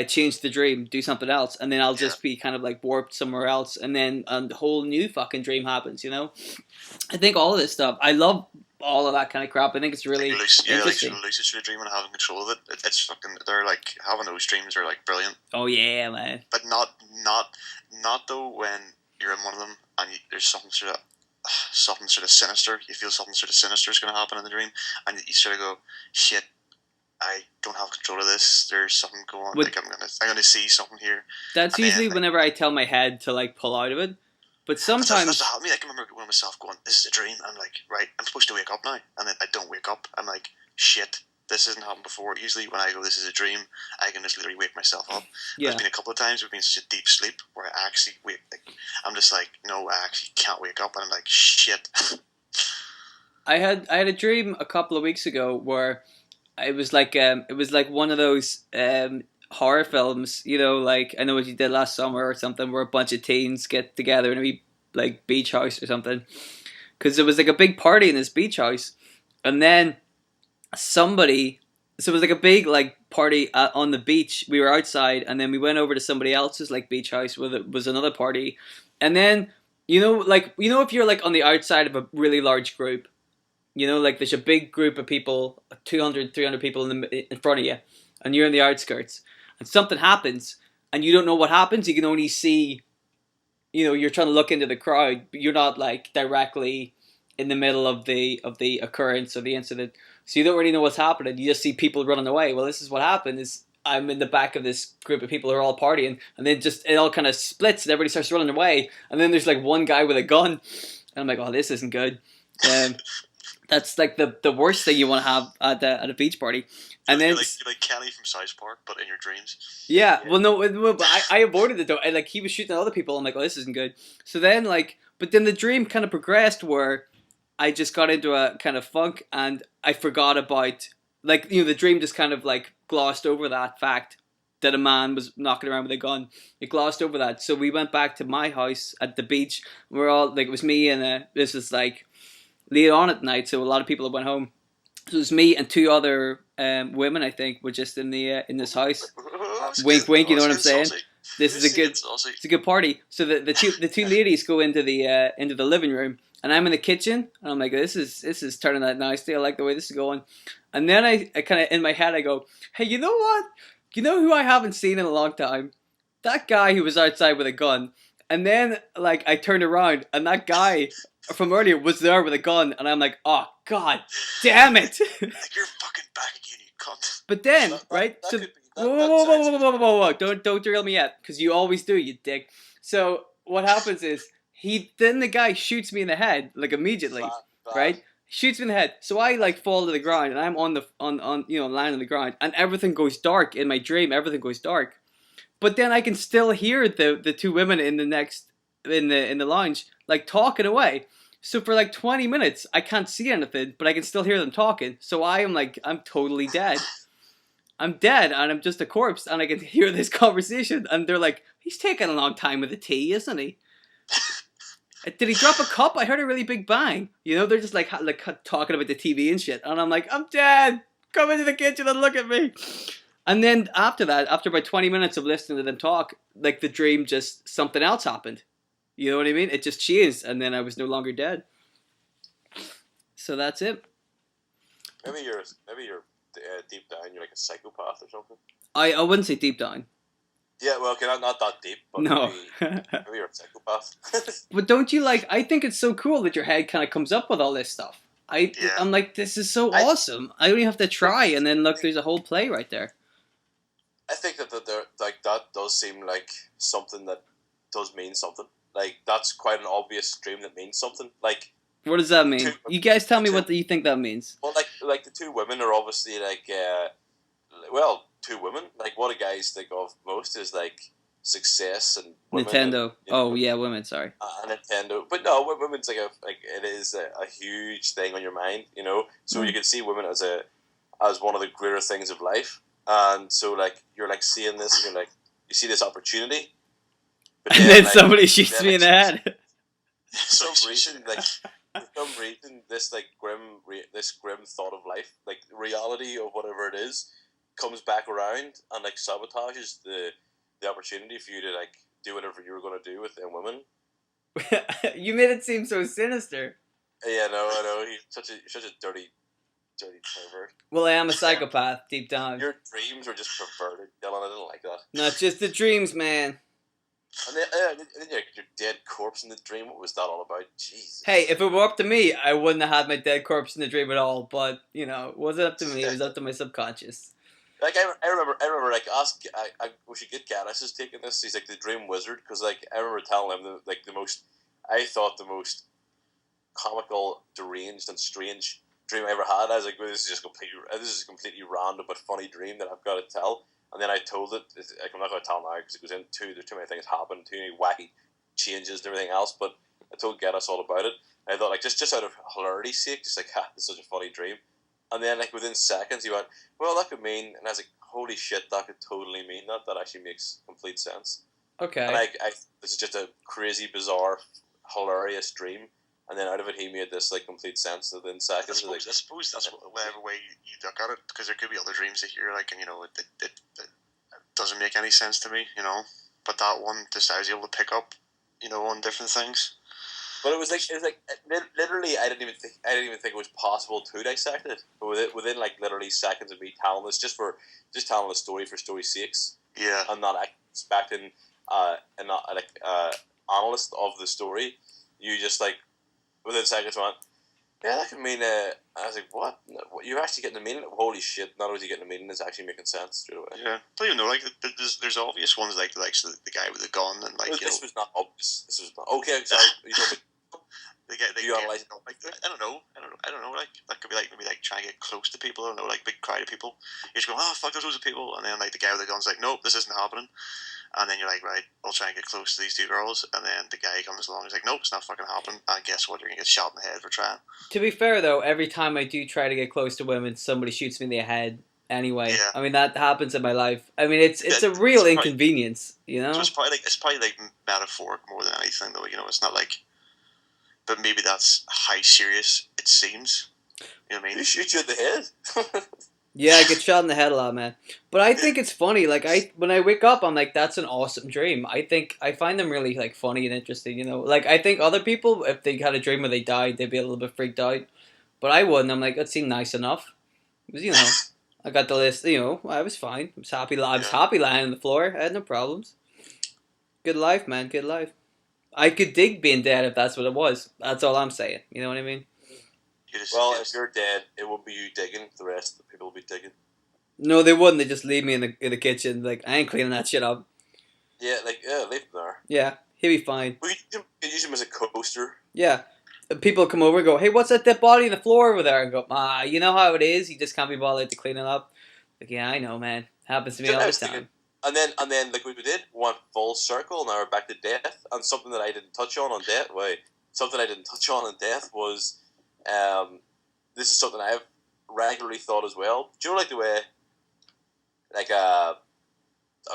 Change the dream, do something else, and then I'll just be kind of like warped somewhere else, and then a whole new fucking dream happens. I think all of this stuff, I love all of that kind of crap. I think it's really interesting. Like lucid dream and having control of it. It's fucking. They're like having those dreams are like brilliant. Oh yeah, man. But not though when you're in one of them and there's something sort of sinister. You feel something sort of sinister is going to happen in the dream, and you sort of go, shit. I don't have control of this. There's something going on. Like I'm gonna see something here. That's usually whenever I tell my head to like pull out of it. But sometimes that's helped me. I can remember going myself going, "This is a dream." I'm like, right, I'm supposed to wake up now, and then I don't wake up. I'm like, shit, this hasn't happened before. Usually, when I go, "This is a dream," I can just literally wake myself up. Yeah. There's been a couple of times we've been in such a deep sleep where I actually wake. Like, I'm just like, no, I actually can't wake up, and I'm like, shit. I had a dream a couple of weeks ago where. It was like one of those horror films, like I Know What You Did Last Summer or something, where a bunch of teens get together in a wee like beach house or something, because there was like a big party in this beach house, and then so it was like a big like party on the beach. We were outside, and then we went over to somebody else's like beach house where there was another party, and then if you're like on the outside of a really large group. Like there's a big group of people, 200, 300 people in front of you, and you're in the outskirts, and something happens, and you don't know what happens. You can only see, you're trying to look into the crowd, but you're not like directly in the middle of the occurrence or the incident, so you don't really know what's happening. You just see people running away. Well, this is what happened. Is I'm in the back of this group of people who are all partying, and then just it all kind of splits, and everybody starts running away, and then there's like one guy with a gun, and I'm like, oh, this isn't good. That's like the worst thing you want to have at a beach party, and then you're like Kenny from South Park, but in your dreams. Yeah. Well, no, but I avoided it though. And like he was shooting at other people. I'm like, oh, this isn't good. So then but then the dream kind of progressed where I just got into a kind of funk, and I forgot about the dream just kind of like glossed over that fact that a man was knocking around with a gun. It glossed over that. So we went back to my house at the beach. We're all like, it was me and this was like. Late on at night, so a lot of people went home. So it was me and two other women, I think, were just in this house. Wink, wink. You know what I'm saying? It's a good party. So the two ladies go into the living room, and I'm in the kitchen, and I'm like, this is turning out nicely. I like the way this is going. And then I kind of in my head I go, hey, you know what? You know who I haven't seen in a long time? That guy who was outside with a gun. And then I turned around, and that guy from earlier was there with a gun, and I'm like, oh god damn it. Like, you're fucking back again, you cunt. But then that could be Whoa! Don't derail me yet, because you always do, you dick. So what happens is then the guy shoots me in the head like immediately, right? Shoots me in the head, so I like fall to the ground, and I'm on lying on the ground, and everything goes dark in my dream. Everything goes dark, but then I can still hear the two women in the lounge like talking away. So for like 20 minutes, I can't see anything, but I can still hear them talking. So I'm totally dead. I'm dead, and I'm just a corpse, and I can hear this conversation, and they're like, he's taking a long time with the tea, isn't he? Did he drop a cup? I heard a really big bang. They're just like talking about the TV and shit, and I'm like, I'm dead. Come into the kitchen and look at me. And then after that, after about 20 minutes of listening to them talk, like the dream just, something else happened. You know what I mean? It just changed, and then I was no longer dead. So that's it. Maybe you're deep down, you're like a psychopath or something. I wouldn't say deep down. Yeah, well, okay, not that deep, but no. maybe you're a psychopath. But don't you I think it's so cool that your head kind of comes up with all this stuff. I'm like, this is so awesome. I don't even have to try, and then look, there's a whole play right there. I think that that does seem like something that does mean something. Like, that's quite an obvious dream that means something. Like, what does that mean? You guys tell me what you think that means. Well, like the two women are obviously like, two women. Like, what do guys think of most is like success and women Nintendo. Women. Sorry. Nintendo, but no, women's it is a huge thing on your mind. So you can see women as one of the greater things of life, and so like you're like seeing this, and you're like you see this opportunity, but then somebody shoots me in the head. For some reason, this grim thought of life, like the reality of whatever it is, comes back around and like sabotages the opportunity for you to like do whatever you were going to do with them women. You made it seem so sinister. Yeah, no, I know. You're such a dirty pervert. Well, I am a psychopath deep down. Your dreams are just perverted, Dylan. I didn't like that. Not just the dreams, man. And then your dead corpse in the dream. What was that all about? Jesus. Hey, if it were up to me, I wouldn't have had my dead corpse in the dream at all. But it wasn't up to me. It was up to my subconscious. Like I remember like we should get Gaddis is taking this. He's like the dream wizard, because like I remember telling him the most comical, deranged, and strange dream I ever had. I was like, this is a completely random but funny dream that I've got to tell. And then I told it. Like, I'm not going to tell now because it goes into there's too many things happen, too many wacky changes and everything else. But I told Gaddis all about it. And I thought like just out of hilarity's sake, just like this is such a funny dream. And then, like, within seconds, he went, well, that could mean... And I was like, holy shit, that could totally mean that. That actually makes complete sense. Okay. And this is just a crazy, bizarre, hilarious dream. And then out of it, he made this, like, complete sense within seconds. I suppose that's whatever way you look at it. Because there could be other dreams that you're like, and, it doesn't make any sense to me, But that one, just I was able to pick up, on different things. But it was like literally I didn't even think it was possible to dissect it. But within like literally seconds of me telling this, just telling the story for story's sakes. Yeah. And not expecting analyst of the story. You just like within seconds went, yeah, that could mean. I was like, what? You're actually getting the meaning? Holy shit! Not only is he getting the meaning, it's actually making sense straight away. Yeah, I don't even know. Like, there's obvious ones like the guy with the gun and like. This was not obvious. This was not okay. Sorry. I don't know. Like that could be like maybe like trying to get close to people. I don't know, like big crowd of people. You're just going, oh fuck, there's loads of people, and then like the guy with the gun's like, nope, this isn't happening. And then you're like, right, I'll try and get close to these two girls. And then the guy comes along, he's like, nope, it's not fucking happening. And guess what? You're gonna get shot in the head for trying. To be fair though, every time I do try to get close to women, somebody shoots me in the head. Anyway, yeah. I mean that happens in my life. I mean it's a real inconvenience, So it's probably like metaphoric more than anything, though. It's not like. But maybe that's how serious it seems. You know what I mean? He shoot you in the head. Yeah, I get shot in the head a lot, man. But I think it's funny. Like when I wake up, I'm like, that's an awesome dream. I find them really like funny and interesting. Like I think other people, if they had a dream where they died, they'd be a little bit freaked out. But I wouldn't. I'm like, that seemed nice enough. It was, I got the list. I was fine. I was happy. I was happy lying on the floor. I had no problems. Good life, man. Good life. I could dig being dead if that's what it was. That's all I'm saying. You know what I mean? Well, if you're dead, it won't be you digging. The rest of the people will be digging. No, they wouldn't. They just leave me in the kitchen. Like, I ain't cleaning that shit up. Yeah, like leave him there. Yeah, he'll be fine. We could use him as a coaster. Yeah. People come over and go, hey, what's that dead body on the floor over there? And go, you know how it is? You just can't be bothered to clean it up. Like, yeah, I know, man. Happens to me all the time. And then, like we did, went full circle. Now we're back to death, and something that I didn't touch on death. Something I didn't touch on in death was, this is something I've regularly thought as well. Do you know, like the way, like a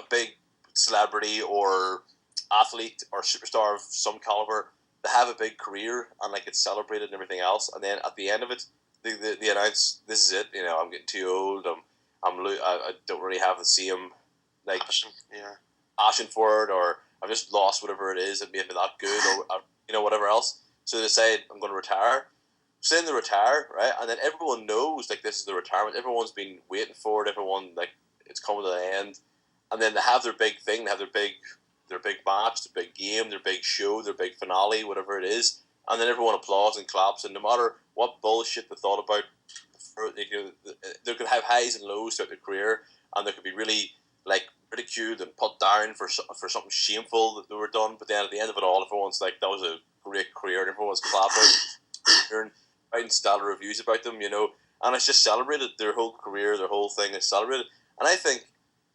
big celebrity or athlete or superstar of some caliber, they have a big career and like it's celebrated and everything else, and then at the end of it, they announce, this is it. You know, I'm getting too old. I don't really have the same like passion for it, or I've just lost whatever it is that made me that good, or whatever else. So they decide I'm going to retire. So then they retire, right? And then everyone knows like this is the retirement. Everyone's been waiting for it. Everyone like it's coming to the end, and then they have their big thing. They have their big match, their big game, their big show, their big finale, whatever it is. And then everyone applauds and claps. And no matter what bullshit they thought about, they could have highs and lows throughout their career, and they could be really like ridiculed and put down for something shameful that they were done. But then at the end of it all, everyone's like, that was a great career, and everyone's clapping, writing stellar reviews about them, and it's just celebrated. Their whole career, their whole thing is celebrated. And I think,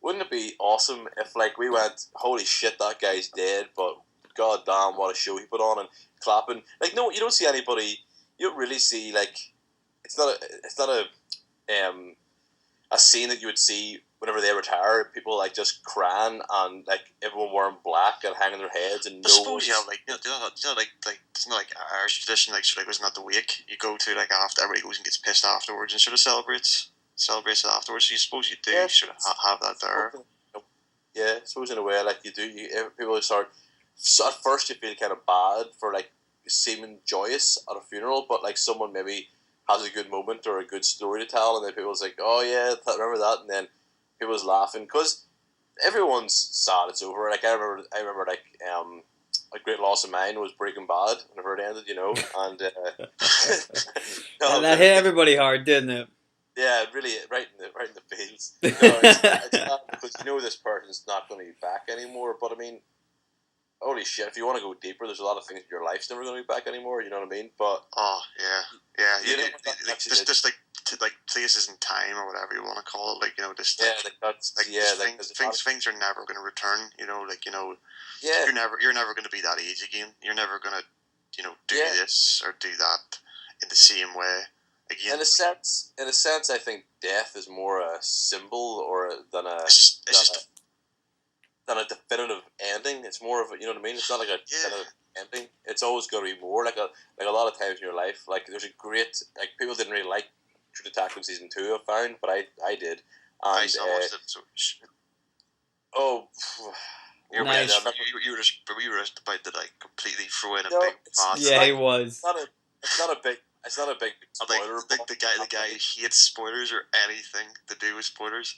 wouldn't it be awesome if like we went, holy shit, that guy's dead, but god damn, what a show he put on, clapping. Like, no, you don't see anybody. You don't really see like it's not a scene that you would see whenever they retire. People like just crying and like everyone wearing black and hanging their heads and I suppose like it's not like Irish tradition. Like, sort of, like, wasn't that the wake you go to like after everybody goes and gets pissed afterwards and sort of celebrates it afterwards. So you suppose you do sort of have that there. Yeah, I suppose in a way like you do. People start. So at first you feel kind of bad for like seeming joyous at a funeral, but like someone maybe has a good moment or a good story to tell, and then people's like, oh yeah, remember that, and then people's laughing because everyone's sad it's over. Like I remember like a great loss of mine was Breaking Bad whenever it ended, and and that hit everybody hard, didn't it? Yeah, really, right in the feels. No, it's not because this person's not going to be back anymore. But I mean, holy shit! If you want to go deeper, there's a lot of things in your life's never going to be back anymore. You know what I mean? But there's just like places in time or whatever you want to call it. Things are never going to return. You're never going to be that age again. You're never going to do this or do that in the same way again. In a sense, I think death is more a symbol than a definitive ending. It's more of a, you know what I mean? It's not like a definitive ending. It's always going to be more like a lot of times in your life. Like there's a great like people didn't really like True Detective season 2. I found, but I did. And, I watched it. So you were just about to like completely throw in a big pass. Yeah, he was. It's not a big spoiler. The guy hates spoilers or anything to do with spoilers.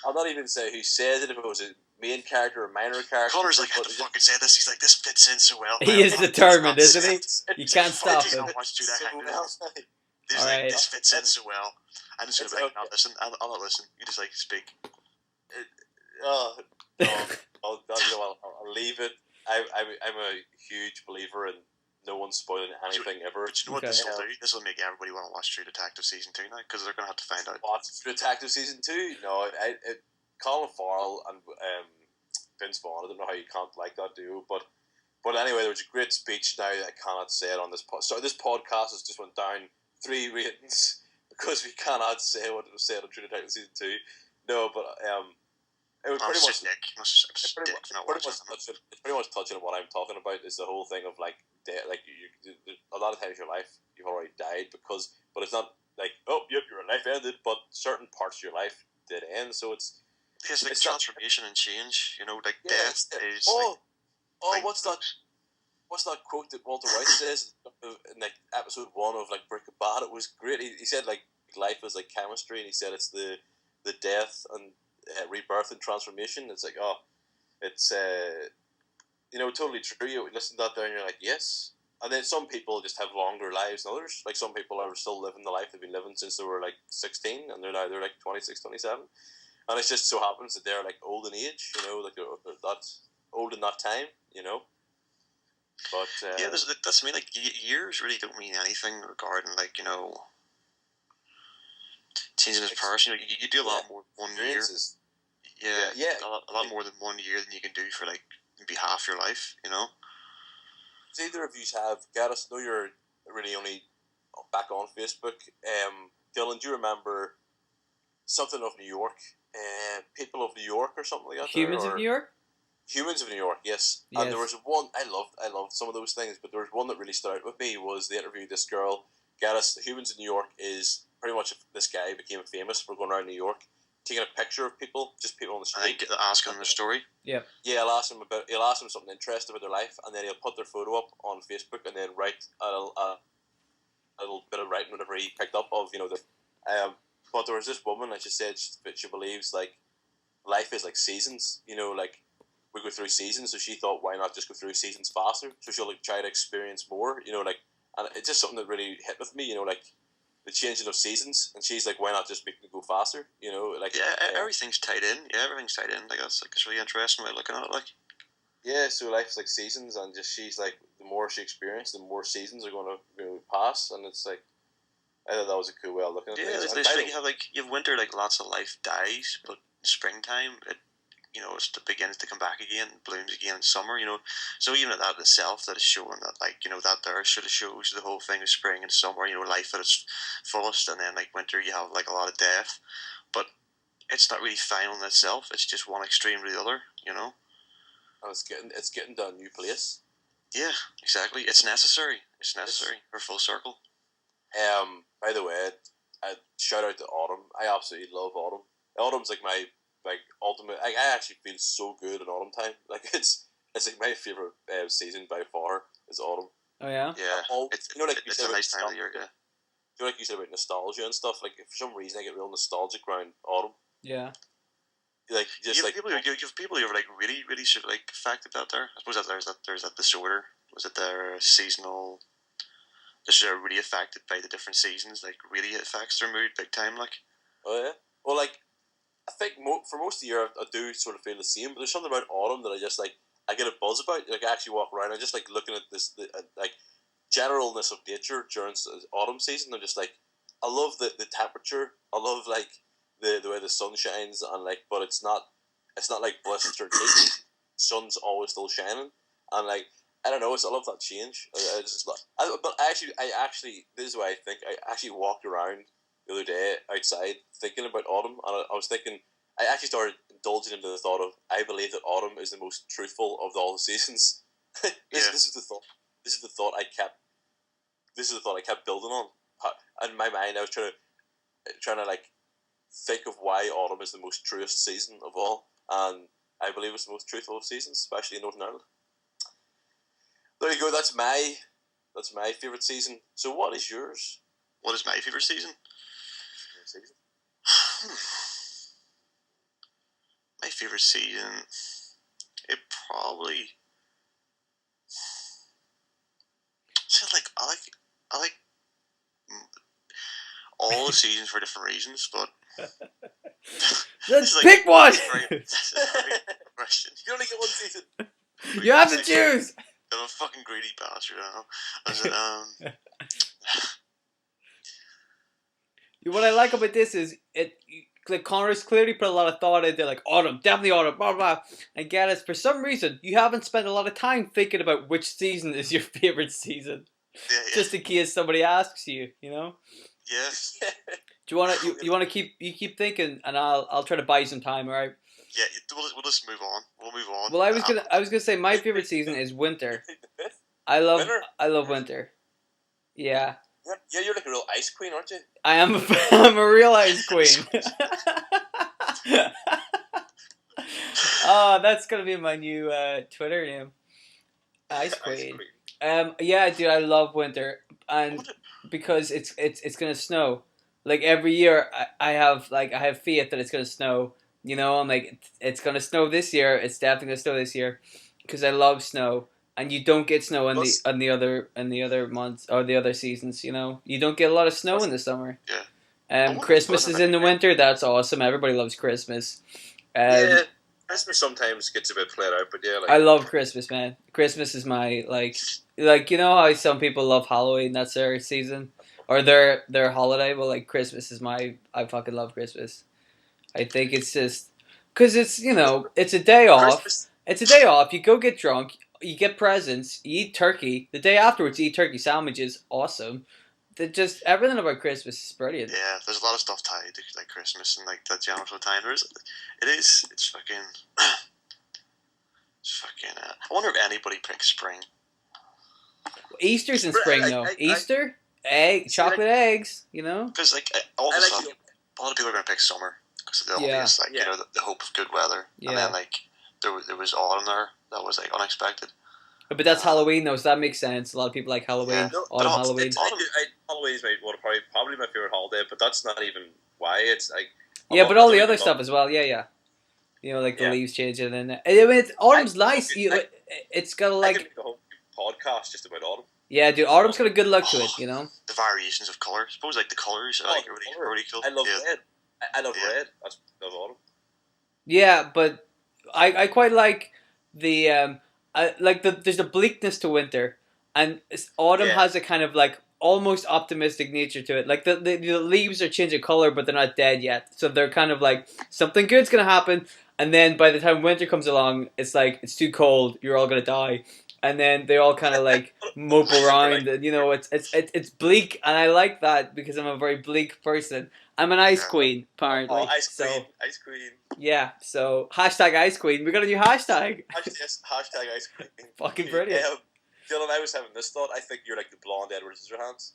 I'll not even say who says it, if it was a main character or minor character. Connor's like, I had to fucking say this. He's like, this fits in so well. He is determined, isn't he? You can't stop him. This fits in so well. I'm just going to be like, not listen. I'll not listen. You just like speak. I'll leave it. I'm a huge believer in no one spoiling anything ever. But you know what this will do? This will make everybody want to watch True Detective season 2 now, because they're going to have to find out. Watch True Detective season 2? No, Colin Farrell and Vince Vaughn. I don't know how you can't like that duo, but anyway, there was a great speech. Now I cannot say it on this podcast. So this podcast has just went down 3 ratings because we cannot say what it was said on True Detective season 2. No, but it was pretty much. It's pretty much touching on what I'm talking about. Is the whole thing of like death. Like you a lot of times in your life you've already died but it's not like, oh yep, your life ended, but certain parts of your life did end. So it's like transformation and change. Like death is. What's that quote that Walter White says in like episode 1 of like Breaking Bad? It was great. He said like life is like chemistry, and he said it's the death and rebirth and transformation. It's like, it's totally true. You listen to that there and you're like, yes, And then some people just have longer lives than others. Like some people are still living the life they've been living since they were like 16, and they're like 26, 27. And it just so happens that they're like old in age, you know, like they're that old in that time, you know. But yeah, that's me. Like years really don't mean anything regarding like changing his person. You do a lot more 1 year. Yeah, a lot more than 1 year than you can do for like maybe half your life, you know. Does either of you have, Gareth, I know you're really only back on Facebook. Dylan, do you remember something of New York? People of New York or something like that? Humans of New York? Humans of New York, yes. And there was one, I loved some of those things, but there was one that really stood out with me, was they interviewed this girl, Gareth. The Humans of New York is pretty much, this guy became famous for going around New York, taking a picture of people, just people on the street. And asking their story. Yeah. Yeah, he'll ask them something interesting about their life, and then he'll put their photo up on Facebook, and then write a little bit of writing, whatever he picked up of, but there was this woman, and she said she believes like life is like seasons, like we go through seasons, so she thought, why not just go through seasons faster? So she'll like try to experience more, and it's just something that really hit with me, like the changing of seasons, and she's like, why not just make it go faster? Everything's tied in. Yeah, everything's tied in. Like that's like it's really interesting way of looking at it. Like, yeah, so life's like seasons, and just she's like, the more she experienced, the more seasons are going to pass, and it's like, I thought that was a cool way of looking at things. Yeah, you have winter, like lots of life dies, but in springtime it it begins to come back again, blooms again in summer. So even at that in itself, that is showing that that there sort of shows the whole thing of spring and summer. Life at its fullest, and then like winter, you have like a lot of death, but it's not really final in itself. It's just one extreme to the other. And it's getting to a new place. Yeah, exactly. It's necessary. It's necessary for full circle. By the way, I shout out to autumn. I absolutely love autumn. Autumn's like my ultimate. I actually feel so good in autumn time. Like it's like my favorite season by far is autumn. Oh yeah. Yeah. It's a nice time of the year. Yeah. Like you said about nostalgia and stuff. Like for some reason I get real nostalgic around autumn. Yeah. Like just people who are like really really sort of like affected out there. I suppose that there's that disorder. Was it their seasonal? They're really affected by the different seasons. Like really affects their mood big time. Like. Oh yeah. Well, like I think for most of the year I do sort of feel the same. But there's something about autumn that I get a buzz about. Like I actually walk around. I just like looking at this like generalness of nature during autumn season. I'm just like, I love the temperature. I love like the way the sun shines, and like, but it's not like blistered heat. Sun's always still shining, and like I don't know. I love that change. But I actually this is why I think I actually walked around the other day outside thinking about autumn, and I was thinking, I actually started indulging into the thought of, I believe that autumn is the most truthful of all the seasons. This is the thought. This is the thought I kept building on. In my mind, I was trying to like think of why autumn is the most truest season of all, and I believe it's the most truthful of seasons, especially in Northern Ireland. There you go. That's my favorite season. So, what is yours? What is my favorite season? My favorite season, it probably. So I like all the seasons for different reasons, but let's pick one. That's a great question. You only get one season. You have to choose. I'm a fucking greedy bastard. I What I like about this is like Connor's clearly put a lot of thought into like autumn, definitely autumn, blah blah. And Gaddis, for some reason, you haven't spent a lot of time thinking about which season is your favorite season. Yeah. Just in case somebody asks you, Yeah. Do you wanna keep thinking, and I'll try to buy you some time, all right? Yeah, we'll just move on. We'll move on. Well, I was gonna say my favorite season is winter. I love winter. Yeah. Yeah, you're like a real ice queen, aren't you? I'm a real ice queen. Oh, that's gonna be my new Twitter name. Ice queen. Yeah, dude, I love winter, and because it's gonna snow. Like every year, I have faith that it's gonna snow. I'm like, it's gonna snow this year. It's definitely gonna snow this year, because I love snow. and you don't get snow in Plus- the other months or the other seasons. You know, you don't get a lot of snow in the summer. Yeah. Christmas is in the winter. That's awesome. Everybody loves Christmas. Yeah, Christmas sometimes gets a bit played out, but yeah, like I love Christmas, man. Christmas is my like you know how some people love Halloween. That's their season or their holiday. But like Christmas is I fucking love Christmas. I think it's just because it's it's a day off. Christmas. It's a day off. You go get drunk. You get presents. You eat turkey. The day afterwards, you eat turkey sandwiches. Awesome. Just everything about Christmas is brilliant. Yeah, there's a lot of stuff tied to like Christmas and like the general time. It's fucking. It's fucking. I wonder if anybody picks spring. Easter's in spring though. Easter, chocolate eggs. You know. Because like all of a sudden, a lot of people are gonna pick summer because of the obvious, like you know, the hope of good weather. Yeah. And then like there was autumn there that was like unexpected. But that's Halloween though, so that makes sense. A lot of people like Halloween. Yeah. Autumn Halloween. Halloween is probably my favorite holiday, but that's not even why. It's like but all the other stuff as well. Yeah. You know, like the leaves changing, and then I mean, autumn's nice. It's got like. I could make a whole podcast just about autumn. Yeah, dude, autumn's got a good look to it. You know. The variations of color. I suppose like the colors are like really cool. I love red. I love red. I love autumn. Yeah, but I quite like the there's a bleakness to winter, and autumn has a kind of like almost optimistic nature to it. Like the leaves are changing color, but they're not dead yet, so they're kind of like something good's gonna happen. And then by the time winter comes along, it's like it's too cold, you're all gonna die, and then they all kind of like mope around, and you know it's bleak, and I like that because I'm a very bleak person. I'm an ice queen, apparently. Oh, ice queen. Yeah, so hashtag ice queen. We got a new hashtag. Yes, hashtag ice queen. Fucking brilliant. Dylan, I was having this thought. I think you're like the blonde Edward Scissorhands.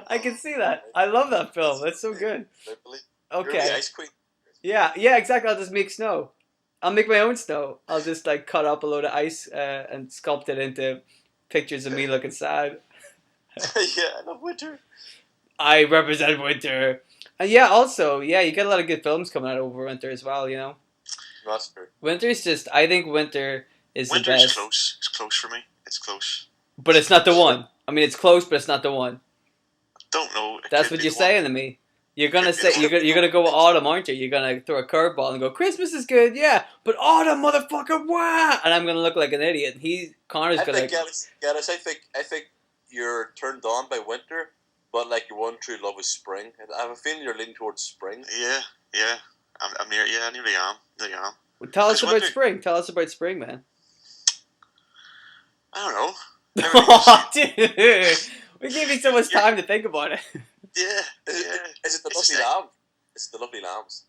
I can see that. I love that film. It's so good. Okay. You're the ice queen. Yeah, exactly. I'll just make snow. I'll make my own snow. I'll just like cut up a load of ice and sculpt it into pictures of me looking sad. Yeah, I love winter. I represent winter. And yeah, also, you get a lot of good films coming out over winter as well, you know? That's true. Winter's just, I think winter is the best. Winter is close. It's close for me. It's close. But it's not the one. I mean, it's close, but it's not the one. Don't know. That's what you're saying to me. You're gonna say you're gonna go with autumn, aren't you? You're gonna throw a curveball and go, Christmas is good, yeah, but autumn, motherfucker, wah! And I'm gonna look like an idiot. Connor's gonna. Dennis, I think you're turned on by winter, but like your one true love is spring. I have a feeling you're leaning towards spring. Yeah. I'm near. Yeah, I nearly am. Well, tell us about spring. Tell us about spring, man. I don't know. Oh, dude, we gave you so much time to think about it. Yeah. Is it the lovely lamb? It's the lovely lambs.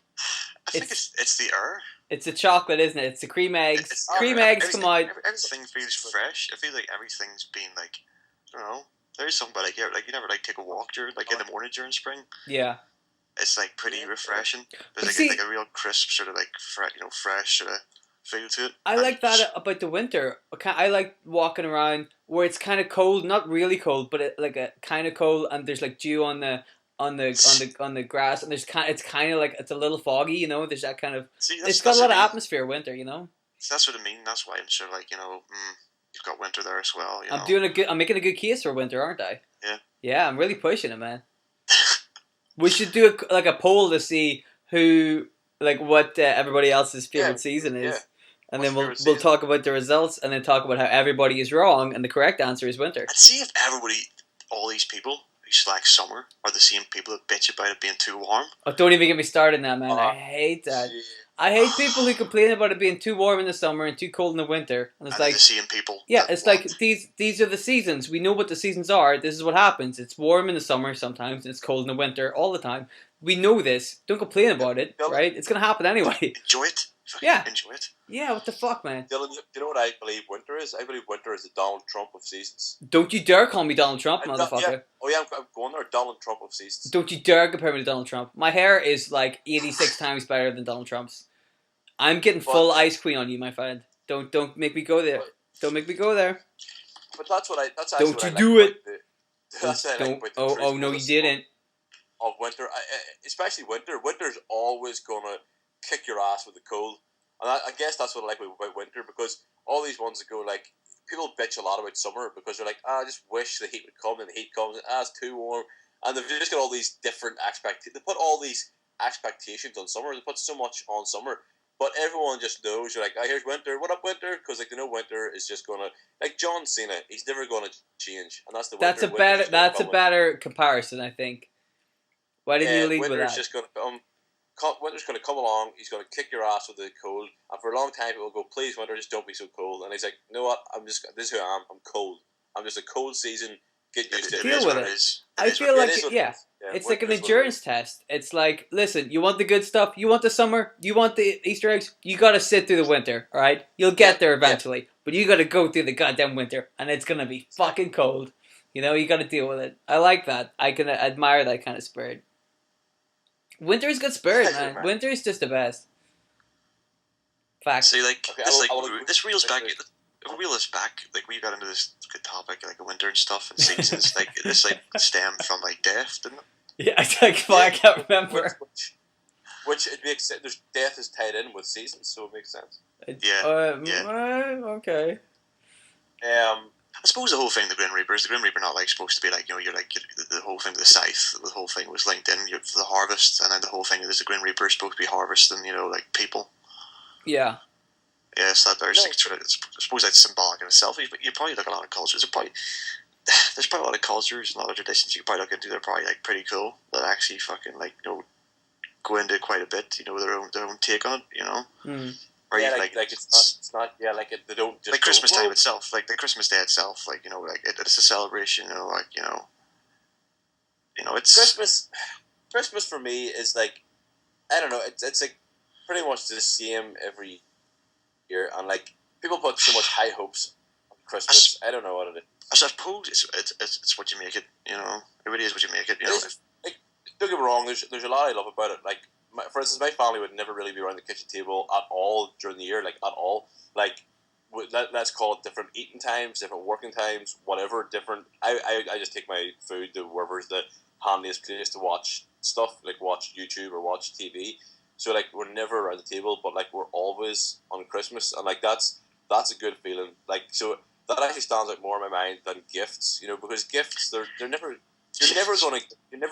I think it's the air. It's the chocolate, isn't it? It's the cream eggs. Cream eggs come out. Everything feels fresh. I feel like everything's been like, I don't know. There's something about like you never like take a walk during in the morning during spring. Yeah. It's like pretty refreshing. There's like a real crisp sort of like fresh sort of feel to it. I like that about the winter. I like walking around where it's kind of cold, not really cold, but like a kind of cold, and there's like dew on the grass, and it's kind of like it's a little foggy, you know. There's that kind of it's got a lot of atmosphere. Winter, you know. That's what I mean. That's why I'm sort of like you've got winter there as well. I'm making a good case for winter, aren't I? Yeah. Yeah, I'm really pushing it, man. We should do a poll to see who what everybody else's favorite season is. Yeah. And then we'll talk about the results, and then talk about how everybody is wrong, and the correct answer is winter. And see if all these people who select summer are the same people that bitch about it being too warm. Oh, don't even get me started now, man. I hate that. Geez. I hate people who complain about it being too warm in the summer and too cold in the winter. And it's like the same people. Yeah, it's like these are the seasons. We know what the seasons are. This is what happens. It's warm in the summer sometimes, and it's cold in the winter all the time. We know this. Don't complain about it, right? It's gonna happen anyway. Enjoy it. Yeah. Enjoy it. Yeah, what the fuck, man? Dylan, do you know what I believe winter is? I believe winter is the Donald Trump of seasons. Don't you dare call me Donald Trump, motherfucker. Yeah. Oh yeah, I'm going there. Donald Trump of seasons. Don't you dare compare me to Donald Trump. My hair is like 86 times better than Donald Trump's. I'm getting full ice queen on you, my friend. Don't make me go there. Don't make me go there. But that's don't you do it. Oh no, you didn't. of winter, especially winter. Winter's always gonna kick your ass with the cold, and I guess that's what I like about winter, because all these ones that go like, people bitch a lot about summer because they're like, I just wish the heat would come, and the heat comes, and it's too warm, and they've just got all these different they put all these expectations on summer. They put so much on summer, but everyone just knows. You're like, here's winter. What up, winter? Because like they know winter is just gonna, like John Cena. He's never gonna change, and that's the winter. That's a better comparison, I think. Why didn't you lead with that? Winter's just gonna come. Winter's gonna come along. He's gonna kick your ass with the cold, and for a long time people go, "Please, winter, just don't be so cold." And he's like, "You know what? This is who I am. I'm cold. I'm just a cold season. Get used to it. Deal with it." I feel like it's like an endurance test. It's like, listen, you want the good stuff, you want the summer, you want the Easter eggs, you gotta sit through the winter, alright? You'll get there eventually, but you gotta go through the goddamn winter, and it's gonna be fucking cold. You know, you gotta deal with it. I like that. I can admire that kind of spirit. Winter's good spirit, man. Winter's just the best. Fact. See, like, this reels back. If we reel this back, like, we got into this good topic, like winter and stuff and seasons. Like, this like stemmed from like death, didn't it? Yeah, I can't remember. Which it makes sense. There's death is tied in with seasons, so it makes sense. Okay. I suppose the whole thing, the Grim Reaper not like supposed to be like, you're like the whole thing with the scythe. The whole thing was linked in for the harvest, and then the whole thing is the Grim Reaper is supposed to be harvesting, like people. Yeah. Yeah, so there's I suppose that's symbolic in itself. But you probably look at a lot of cultures. There's probably a lot of cultures and a lot of traditions you could probably look into. They're probably like pretty cool. That actually fucking like go into quite a bit. Their own take on it. Or yeah, even, like it's not they don't just like Christmas time itself, like the Christmas day itself, like it's a celebration. It's Christmas for me is like, I don't know. It's like pretty much the same every year, and like people put so much high hopes on Christmas. I don't know what it is. I suppose it's what you make it. It really is what you make it. Like, don't get me wrong. There's a lot I love about it. Like, for instance, my family would never really be around the kitchen table at all during the year. Like, at all. Like, let's call it different eating times, different working times, whatever. Different. I just take my food to wherever's the handiest place to watch stuff, like watch YouTube or watch TV. So like we're never around the table, but like we're always on Christmas, and like that's a good feeling. Like, so that actually stands out more in my mind than gifts, because gifts you're never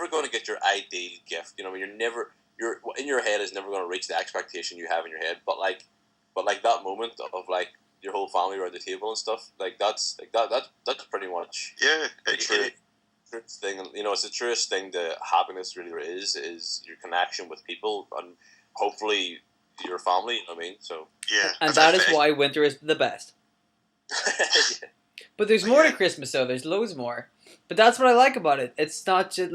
gonna get your ideal gift. You're in your head is never gonna reach the expectation you have in your head. But like that moment of like your whole family around the table and stuff, like that's pretty much the truest thing. And it's the truest thing. The happiness really is your connection with people, and hopefully your family. So yeah, and that is why winter is the best. Yeah. But there's more to Christmas though. There's loads more. But that's what I like about it. It's not just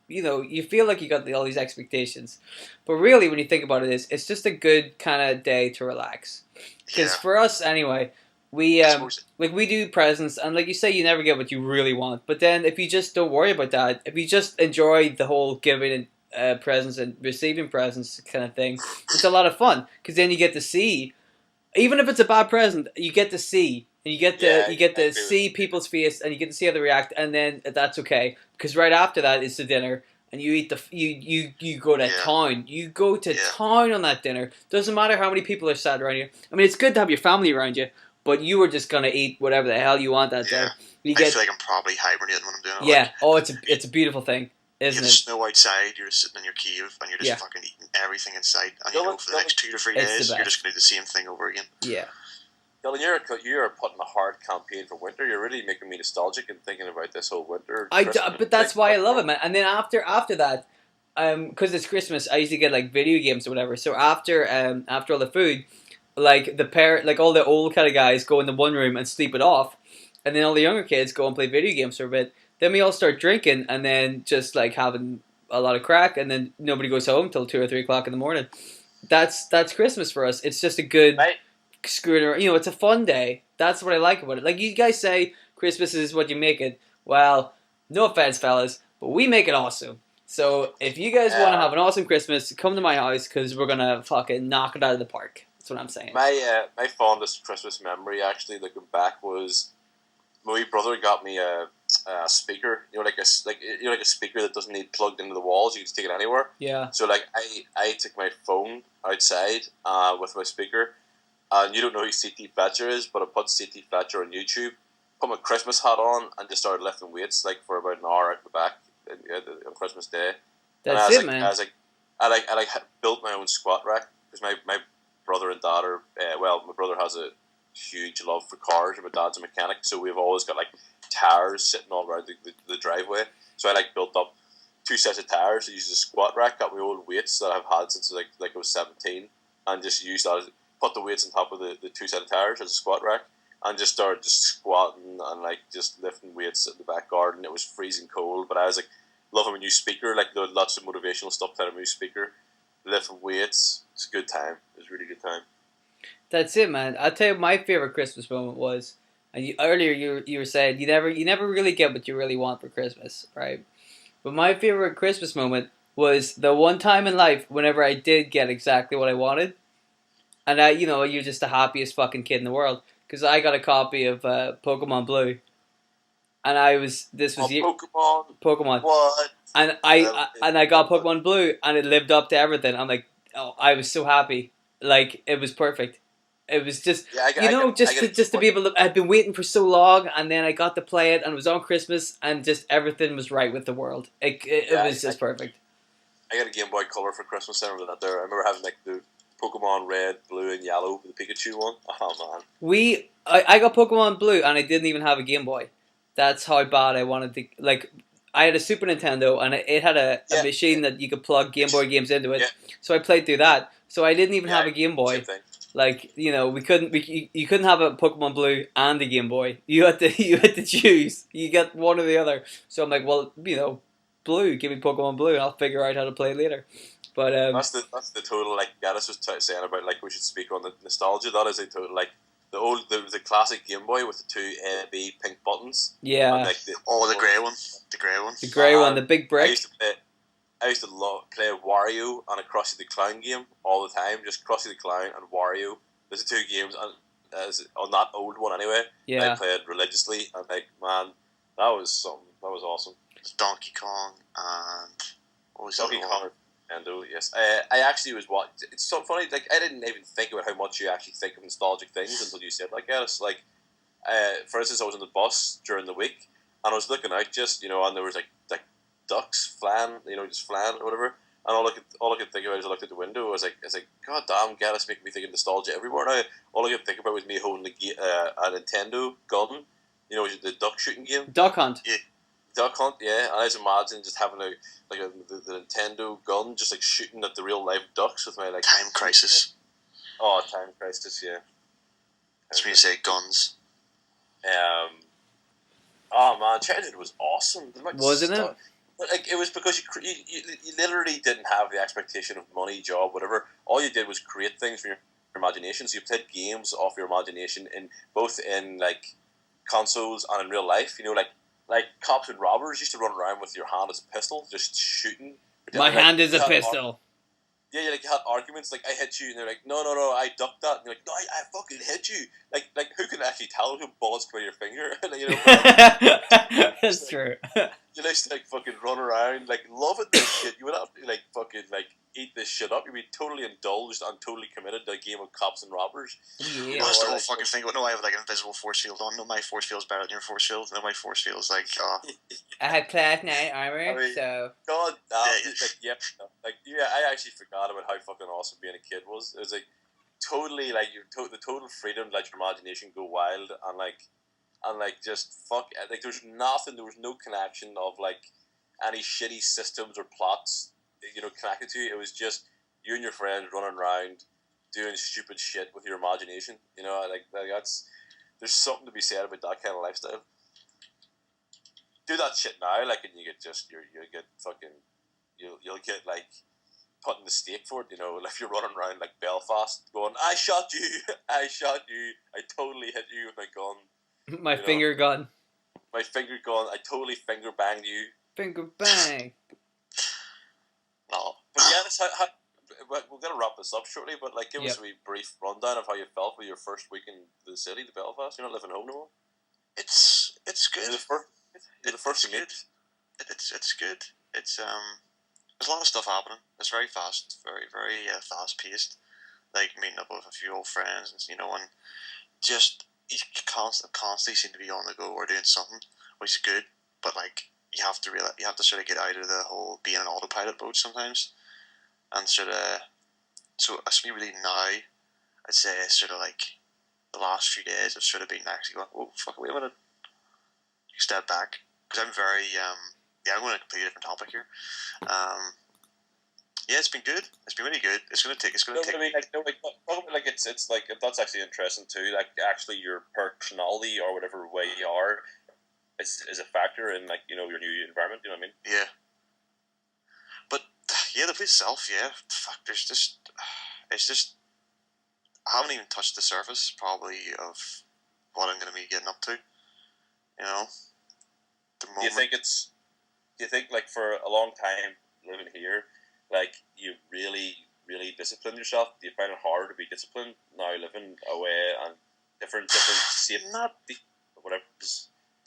you feel like you got all these expectations, but really when you think about it, it's just a good kind of day to relax. Because for us anyway, we we do presents, and like you say, you never get what you really want. But then if you just don't worry about that, if you just enjoy the whole giving presents and receiving presents kind of thing, it's a lot of fun. Because then you get to see, even if it's a bad present, you get to see. And you get to see people's face, and you get to see how they react, and then that's okay, because right after that is the dinner, and you eat you go to town. You go to town on that dinner. Doesn't matter how many people are sat around you. I mean, it's good to have your family around you, but you are just gonna eat whatever the hell you want that day. I feel like I'm probably hibernating when I'm doing it. Yeah. It's a beautiful thing, isn't it? You have snow outside. You're just sitting in your cave, and you're just fucking eating everything inside. And for the next 2 to 3 days, you're just gonna do the same thing over again. Yeah. Dylan, you're putting a hard campaign for winter. You're really making me nostalgic and thinking about this whole winter. But that's why I love it, man. And then after that, because it's Christmas, I usually get like video games or whatever. So after all the food, like all the old kind of guys go into one room and sleep it off, and then all the younger kids go and play video games for a bit. Then we all start drinking, and then just like having a lot of crack, and then nobody goes home till 2 or 3 o'clock in the morning. That's Christmas for us. It's just a good. Screwing around, it's a fun day. That's what I like about it. Like you guys say, Christmas is what you make it. Well, no offense, fellas, but we make it awesome. So if you guys want to have an awesome Christmas, come to my house because we're gonna fucking knock it out of the park. That's what I'm saying. My fondest Christmas memory, actually, looking back, was my wee brother got me a speaker. Like a speaker that doesn't need plugged into the walls. You can just take it anywhere. Yeah. So like I took my phone outside with my speaker, and you don't know who C.T. Fletcher is, but I put C.T. Fletcher on YouTube, put my Christmas hat on, and just started lifting weights like for about an hour out the back on Christmas Day. That's it, man. I had built my own squat rack because my brother and dad are my brother has a huge love for cars, and my dad's a mechanic, so we've always got like tires sitting all around the driveway. So I like built up 2 sets of tires. I used a squat rack, got my old weights that I've had since like I was 17, and just used that. Put the weights on top of the 2 set of tires as a squat rack, and just started just squatting and like just lifting weights in the back garden. It was freezing cold, but I was like loving a new speaker. Like there was lots of motivational stuff to a new speaker. Lifting weights, it's a good time. It was a really good time. That's it, man. I'll tell you what my favorite Christmas moment was. And earlier you were saying you never really get what you really want for Christmas, right? But my favorite Christmas moment was the one time in life whenever I did get exactly what I wanted, and you're just the happiest fucking kid in the world because I got a copy of Pokemon Blue, and Pokemon. What? And I got Pokemon Blue, and it lived up to everything. I'm like, oh, I was so happy. Like it was perfect. It was just, just to be able to. I'd been waiting for so long, and then I got to play it, and it was on Christmas, and just everything was right with the world. It was just perfect. I got a Game Boy Color for Christmas. I remember that. I remember having like the Pokemon Red, Blue, and Yellow, the Pikachu one. Oh man. I got Pokemon Blue, and I didn't even have a Game Boy. That's how bad I wanted to. Like, I had a Super Nintendo, and it had a machine that you could plug Game Boy games into it. Yeah. So I played through that. So I didn't even have a Game Boy. Like, we couldn't. You couldn't have a Pokemon Blue and a Game Boy. You had to choose. You get one or the other. So I'm like, well, Blue. Give me Pokemon Blue, and I'll figure out how to play it later. But that's the total like Gaddis was saying about like we should speak on the nostalgia. That is a total like the classic Game Boy with the 2 A and B pink buttons. Yeah. And, like, the grey one. The grey one. The grey one. The big brick. I used to play Wario and a Krusty the Clown game all the time. Just Krusty the Clown and Wario. There's the 2 games on that old one anyway. Yeah. I played religiously, and like man, that was something. That was awesome. Donkey Kong and what was Donkey Kong? Nintendo, yes. I actually was it's so funny. Like I didn't even think about how much you actually think of nostalgic things until you said like it's like, for instance, I was on the bus during the week and I was looking out just and there was like ducks flying, just flying or whatever. And all I could think about as I looked at the window was like, God damn, Gaddis making me think of nostalgia everywhere now. All I could think about was me holding a Nintendo gun, the duck shooting game. Duck Hunt. Yeah. Duck Hunt, yeah, and I was imagining just having the Nintendo gun, just like shooting at the real life ducks with my like Time Crisis. Oh, Time Crisis, yeah. That's when you say guns. Oh man, childhood was awesome. Wasn't it? Like it was because you literally didn't have the expectation of money, job, whatever. All you did was create things from your imagination. So you played games off your imagination both in like consoles and in real life. Like cops and robbers used to run around with your hand as a pistol, just shooting. My hand is a pistol. Yeah, you had arguments like I hit you, and they're like, no, I ducked that, and you're like, no, I fucking hit you. Like who can actually tell who bullets come out of your finger? That's true. You used to like fucking run around like loving this shit. You would have to like fucking like eat this shit up. You'd be totally indulged and totally committed to a game of cops and robbers. Yeah. That's the whole fucking thing. No, I have like an invisible force field on. No, my force field's better than your force field. No, my force field's like. I have class 9 armor, so. God, I actually forgot about how fucking awesome being a kid was. It was like totally like the total freedom to let your imagination go wild and like just fuck like there was no connection of like any shitty systems or plots connected to you. It was just you and your friends running around doing stupid shit with your imagination. Like that's there's something to be said about that kind of lifestyle. Do that shit now, like, and you get you'll get like put in the stake for it. If you're running around like Belfast going, I shot you, I totally hit you with my gun. My finger gun. My finger gun. I totally finger banged you. Finger bang. No, but yeah, we're gonna wrap this up shortly. But like, give us a wee brief rundown of how you felt with your first week in the city, the Belfast. You're not living home no more. It's good. The first thing it's good. It's there's a lot of stuff happening. It's very fast, very fast paced. Like meeting up with a few old friends, and and just you constantly seem to be on the go or doing something, which is good. But like you have to sort of get out of the whole being an autopilot mode sometimes, and sort of. So as me really now, I'd say it's sort of like the last few days I've sort of been actually going, oh fuck, wait a minute, step back, because I'm very I'm going to a completely different topic here. Yeah, it's been good. It's been really good. It's going to take. I mean, like it's like that's actually interesting too. Like actually, your personality or whatever way you are is a factor in like your new environment. You know what I mean? Yeah. But yeah, the place itself, yeah. Fuck, it's just. I haven't even touched the surface probably of what I'm going to be getting up to. You know. The moment. Do you think like for a long time living here, like you really discipline yourself? Do you find it hard to be disciplined now living away and different safe whatever?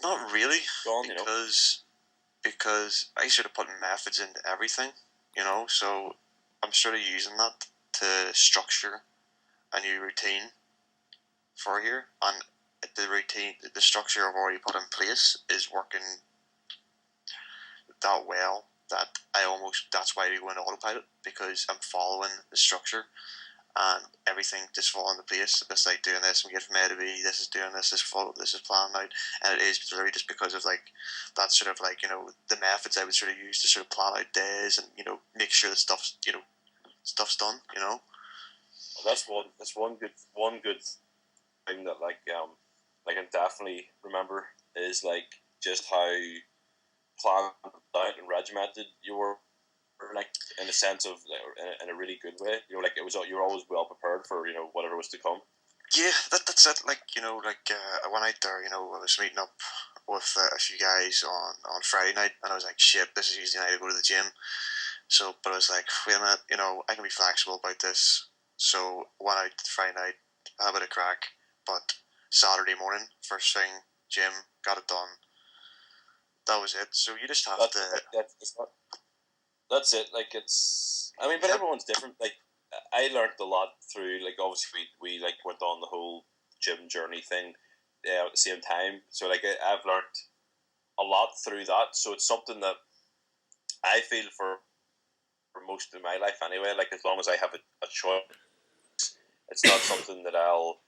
Not really, gone, because I sort of put methods into everything, so I'm sort of using that to structure a new routine for here, and the structure I've already put in place is working that well that that's why I go into autopilot, because I'm following the structure and everything just fall into place. It's like doing this, and get from A to B, this is doing this is planned out, and it is literally just because of like that sort of like the methods I would sort of use to sort of plan out days and make sure that stuff's done. That's one good thing that I can definitely remember is like just how planned out and regimented you were, like in a sense of in a really good way. Like you were always well prepared for whatever was to come. Yeah, that's it. Like I went out there. I was meeting up with a few guys on Friday night, and I was like, shit, this is usually the night I go to the gym. So, but I was like, wait a minute, I can be flexible about this. So went out Friday night, had a bit of crack, but Saturday morning, first thing, gym, got it done. That was it. So you just have That's it. Like but everyone's different. Like I learned a lot through. Like obviously we like went on the whole gym journey thing at the same time. So like I've learned a lot through that. So it's something that I feel for most of my life anyway. Like as long as I have a choice, it's not something that I'll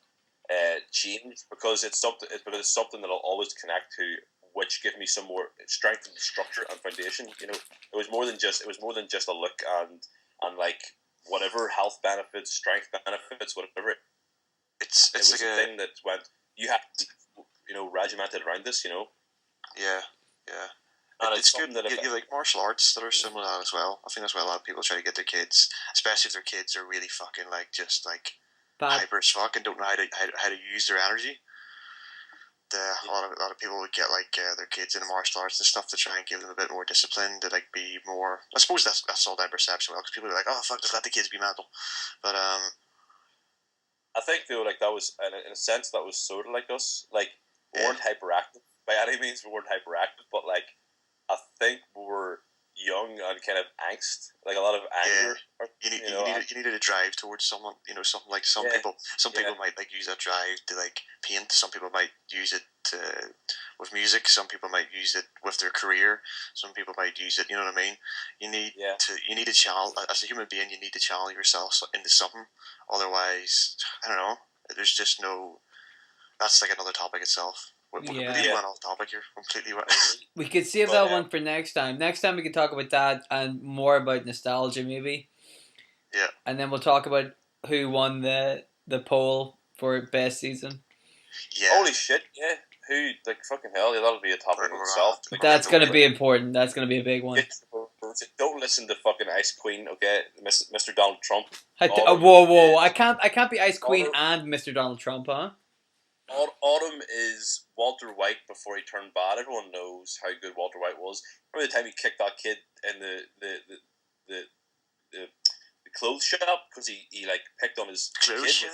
change because it's something that I'll always connect to, which give me some more strength and structure and foundation. It was more than just a look and like whatever health benefits, strength benefits, whatever. It was like a thing that went. You have to, regimented around this. Yeah. And it's good that you like martial arts that are similar to that as well. I think that's why a lot of people try to get their kids, especially if their kids are really fucking like just like hyper as fuck and don't know how to use their energy. A lot of people would get like their kids into martial arts and stuff to try and give them a bit more discipline, to like be more. I suppose that's all down perception, well, because people are like, oh fuck, just let the kids be mental. But I think though, like that was in a sense that was sort of like us. Like we weren't hyperactive by any means. We weren't hyperactive, but like I think we were young and kind of angst, like a lot of anger. Yeah. You needed a drive towards someone. Something like some people might like use that drive to like paint. Some people might use it with music. Some people might use it with their career. Some people might use it. You know what I mean? You need to channel as a human being. You need to channel yourself into something. Otherwise, I don't know. There's just no. That's like another topic itself. We went off topic here. Completely went. We could save that one for next time. Next time we can talk about that and more about nostalgia, maybe. Yeah. And then we'll talk about who won the poll for best season. Yeah. Holy shit! Yeah. Who, like, fucking hell? Yeah, that'll be a topic in itself. That's gonna be important. That's gonna be a big one. Don't listen to fucking Ice Queen, okay, Mr. Donald Trump. Whoa! I can't be Ice Queen and Mr. Donald Trump, huh? Autumn is Walter White before he turned bad. Everyone knows how good Walter White was. Remember the time he kicked that kid in the clothes shop because he like picked on his clothes kid.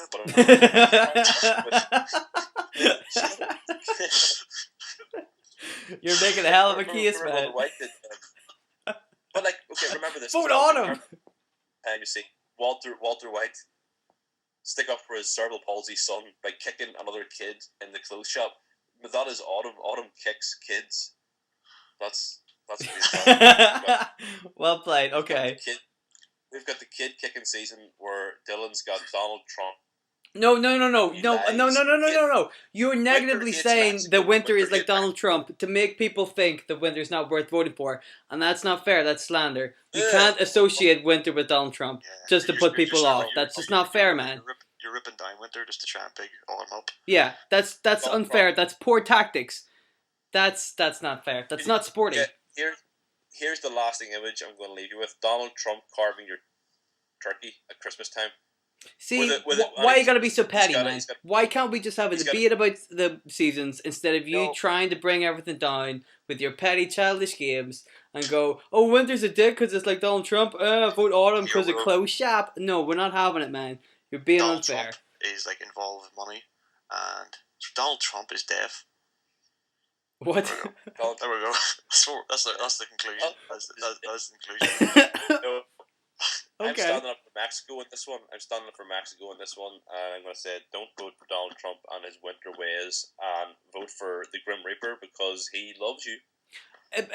You're making a hell of a case, remember man. Walter White did, but like, okay, remember this. Vote on him. And you see Walter White stick up for his cerebral palsy son by kicking another kid in the clothes shop. But that is Autumn. Autumn kicks kids. That's well played. Okay. We've got the kid kicking season where Dylan's got Donald Trump. No. You're negatively saying that Winter is like Donald Trump to make people think that Winter's not worth voting for, and that's not fair. That's slander. You can't associate Winter with Donald Trump just to put people off. That's just not fair, man. You're ripping down Winter just to try and big Autumn up. Yeah, that's unfair. That's poor tactics. That's not fair. That's not sporty. Yeah, here's the lasting image I'm going to leave you with: Donald Trump carving your turkey at Christmas time. See, why you gotta be so petty, man? Why can't we just have a debate about the seasons instead of you trying to bring everything down with your petty, childish games and go, oh, Winter's a dick because it's like Donald Trump, vote Autumn because of clothes shop. No, we're not having it, man. You're being Donald unfair. Trump is like involved with money, and Donald Trump is deaf. What? There we go. That's the conclusion. That's the conclusion. No. Okay. I'm standing up for Mexico in this one. And I'm going to say don't vote for Donald Trump and his winter ways, and vote for the Grim Reaper because he loves you.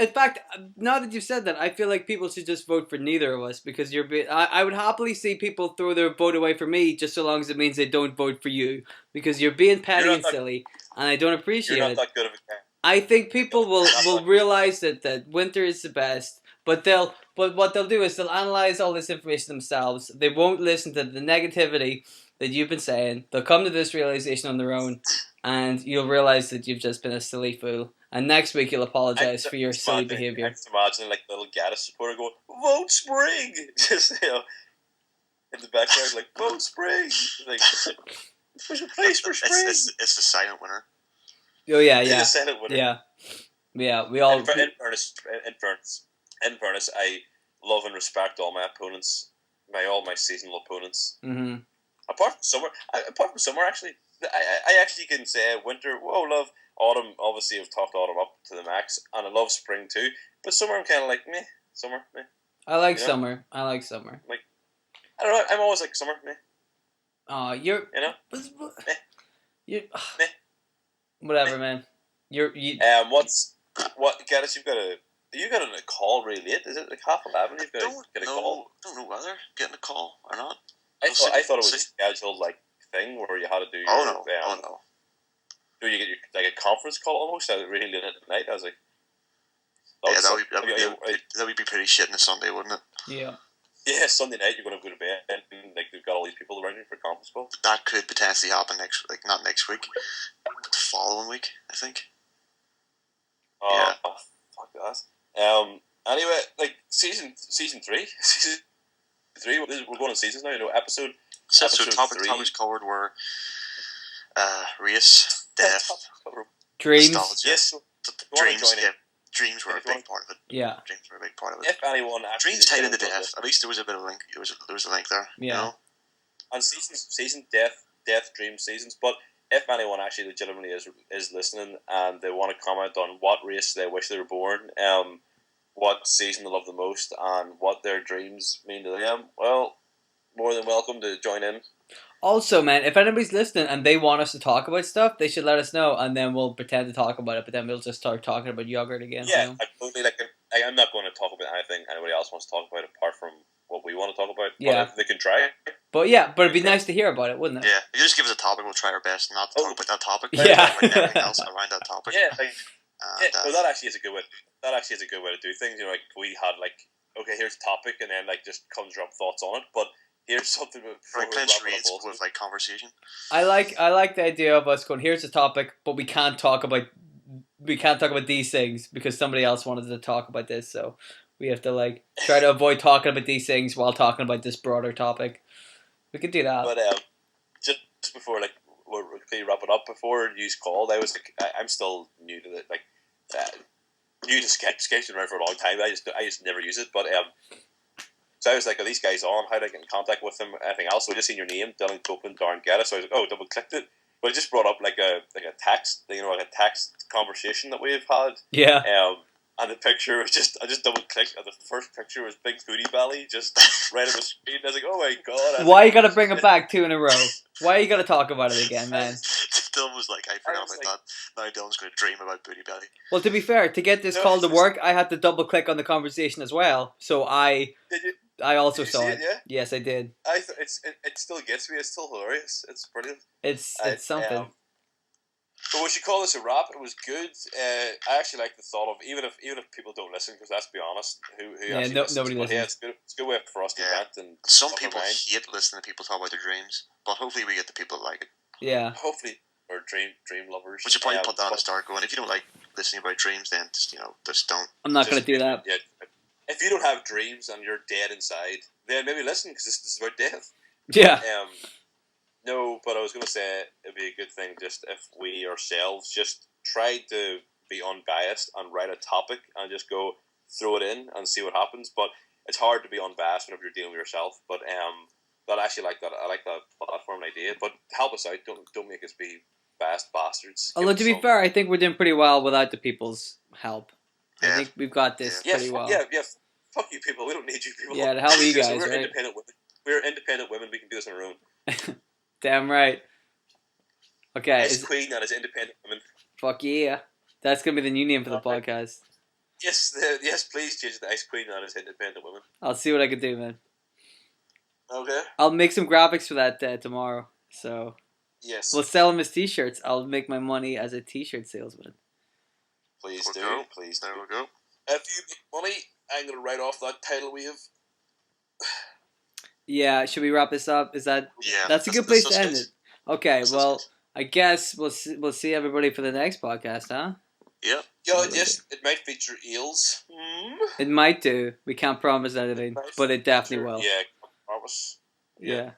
In fact, now that you've said that, I feel like people should just vote for neither of us because I would happily see people throw their vote away for me just so long as it means they don't vote for you because you're being petty and silly, and I don't appreciate it. You're not that good of a guy. I think people will realize that Winter is the best. But what they'll do is they'll analyze all this information themselves. They won't listen to the negativity that you've been saying. They'll come to this realization on their own, and you'll realize that you've just been a silly fool. And next week you'll apologize for your silly behavior. I can imagine like little Gaddis supporter going, "Vote Spring!" Just in the background, like "Vote Spring!" Like, there's a place for Spring. It's the silent winner. Oh yeah. The silent winner. Yeah. We all. In fairness, I love and respect all my opponents, all my seasonal opponents. Mm-hmm. Apart from summer, actually, I actually can say Winter. Whoa, love Autumn. Obviously, I've talked Autumn up to the max, and I love Spring too. But summer, I'm kind of like meh. Summer, meh. I like summer. I like summer. Like, I don't know. I'm always like summer, meh. Oh, you're. You know. Meh. You're. Meh. Whatever, meh. Man. You. What, Gaddis? You got a call really late. Is it like 11:30? You've got to get a call. Don't know whether getting a call or not. I thought it was a scheduled like thing where you had to do. No. Do you get like a conference call almost? I was really late at night. I was like, that would be pretty shit on a Sunday, wouldn't it? Yeah. Yeah, Sunday night you're going to go to bed and like they've got all these people around you for a conference call. That could potentially happen not next week, but the following week, I think. Oh, fuck that. Anyway, like season 3, we're going to seasons now. Episode topics covered were race, death, dreams. Nostalgia. Yes, dreams. Yeah, dreams were a big part of it. Yeah, dreams were a big part of it. If anyone dreams tied into death, at least there was a bit of link. There was a link there. Yeah, you know? And season death, dream seasons, but. If anyone actually legitimately is listening and they want to comment on what race they wish they were born, what season they love the most, and what their dreams mean to them, well, more than welcome to join in. Also, man, if anybody's listening and they want us to talk about stuff, they should let us know, and then we'll pretend to talk about it. But then we'll just start talking about yogurt again. Yeah, you know? I totally I'm not going to talk about anything anybody else wants to talk about apart from what we want to talk about. Yeah, but they can try. But it'd be nice to hear about it, wouldn't it? Yeah, you just give us a topic, we'll try our best not to talk about that topic. Yeah, everything else around that topic. Yeah, well, that actually is a good way. That actually is a good way to do things. Like we had okay, here's a topic, and then just conjure up thoughts on it. But here's something with conversation. I like the idea of us going, here's a topic, but we can't talk about these things because somebody else wanted to talk about this, so we have to try to avoid talking about these things while talking about this broader topic. We could do that. But just before we're quickly wrapping up, before you called, I was I'm still new to it, new to sketching around for a long time. I just never use it, but so I was like, are these guys on? How do I get in contact with them? Anything else? So I just seen your name, Dylan Copeland, Darren Geddes. So I was like, double clicked it. But it just brought up like a text, like a text conversation that we've had. Yeah. And the picture was I just double clicked, and the first picture was Big Booty Belly just right on the screen. I was like, oh my god. Why you gotta bring it back 2 in a row? Why you gotta talk about it again, man? Dylan was like, I forgot about that. Now Dylan's going to dream about Booty Belly. Well, to be fair, to get this call to work, I had to double click on the conversation as well. So I also saw it. Yeah? Yes, I did. It still gets me. It's still hilarious. It's brilliant. It's something. But we should call this a wrap. It was good. I actually like the thought of even if people don't listen, because let's be honest, who actually listens? Nobody listens. Yeah, it's a good way for us to vent. And some people hate listening to people talk about their dreams, but hopefully we get the people that like it. Yeah. Hopefully we're dream lovers. We should probably put that on the start going. If you don't like listening about dreams, then just don't. I'm not going to do that. Yeah. If you don't have dreams and you're dead inside, then maybe listen, because this is about death. Yeah. No, but I was going to say it'd be a good thing just if we ourselves just tried to be unbiased and write a topic and just go throw it in and see what happens. But it's hard to be unbiased whenever you're dealing with yourself. But I actually like that. I like that platform idea. But help us out. Don't make us be biased bastards. Although to be fair, I think we're doing pretty well without the people's help. Yeah. I think we've got this pretty well. Yeah. Fuck you people. We don't need you people. Yeah, the hell you guys, we're right? Independent women. We're independent women. We can do this on our own. Damn right. Okay. Ice Queen and his independent women. Fuck yeah. That's going to be the new name for the podcast. Yes, please change it to Ice Queen and his independent women. I'll see what I can do, man. Okay. I'll make some graphics for that tomorrow. So. Yes. We'll sell them as t-shirts. I'll make my money as a t-shirt salesman. Please do. Please do. There we go. If you make money, I'm going to write off that title we have. Yeah, should we wrap this up? That's a good place to end it. Okay, well, I guess we'll see everybody for the next podcast, huh? Yeah. Yes, it might feature eels. It might do. We can't promise anything, but it definitely will. Yeah, promise. Yeah.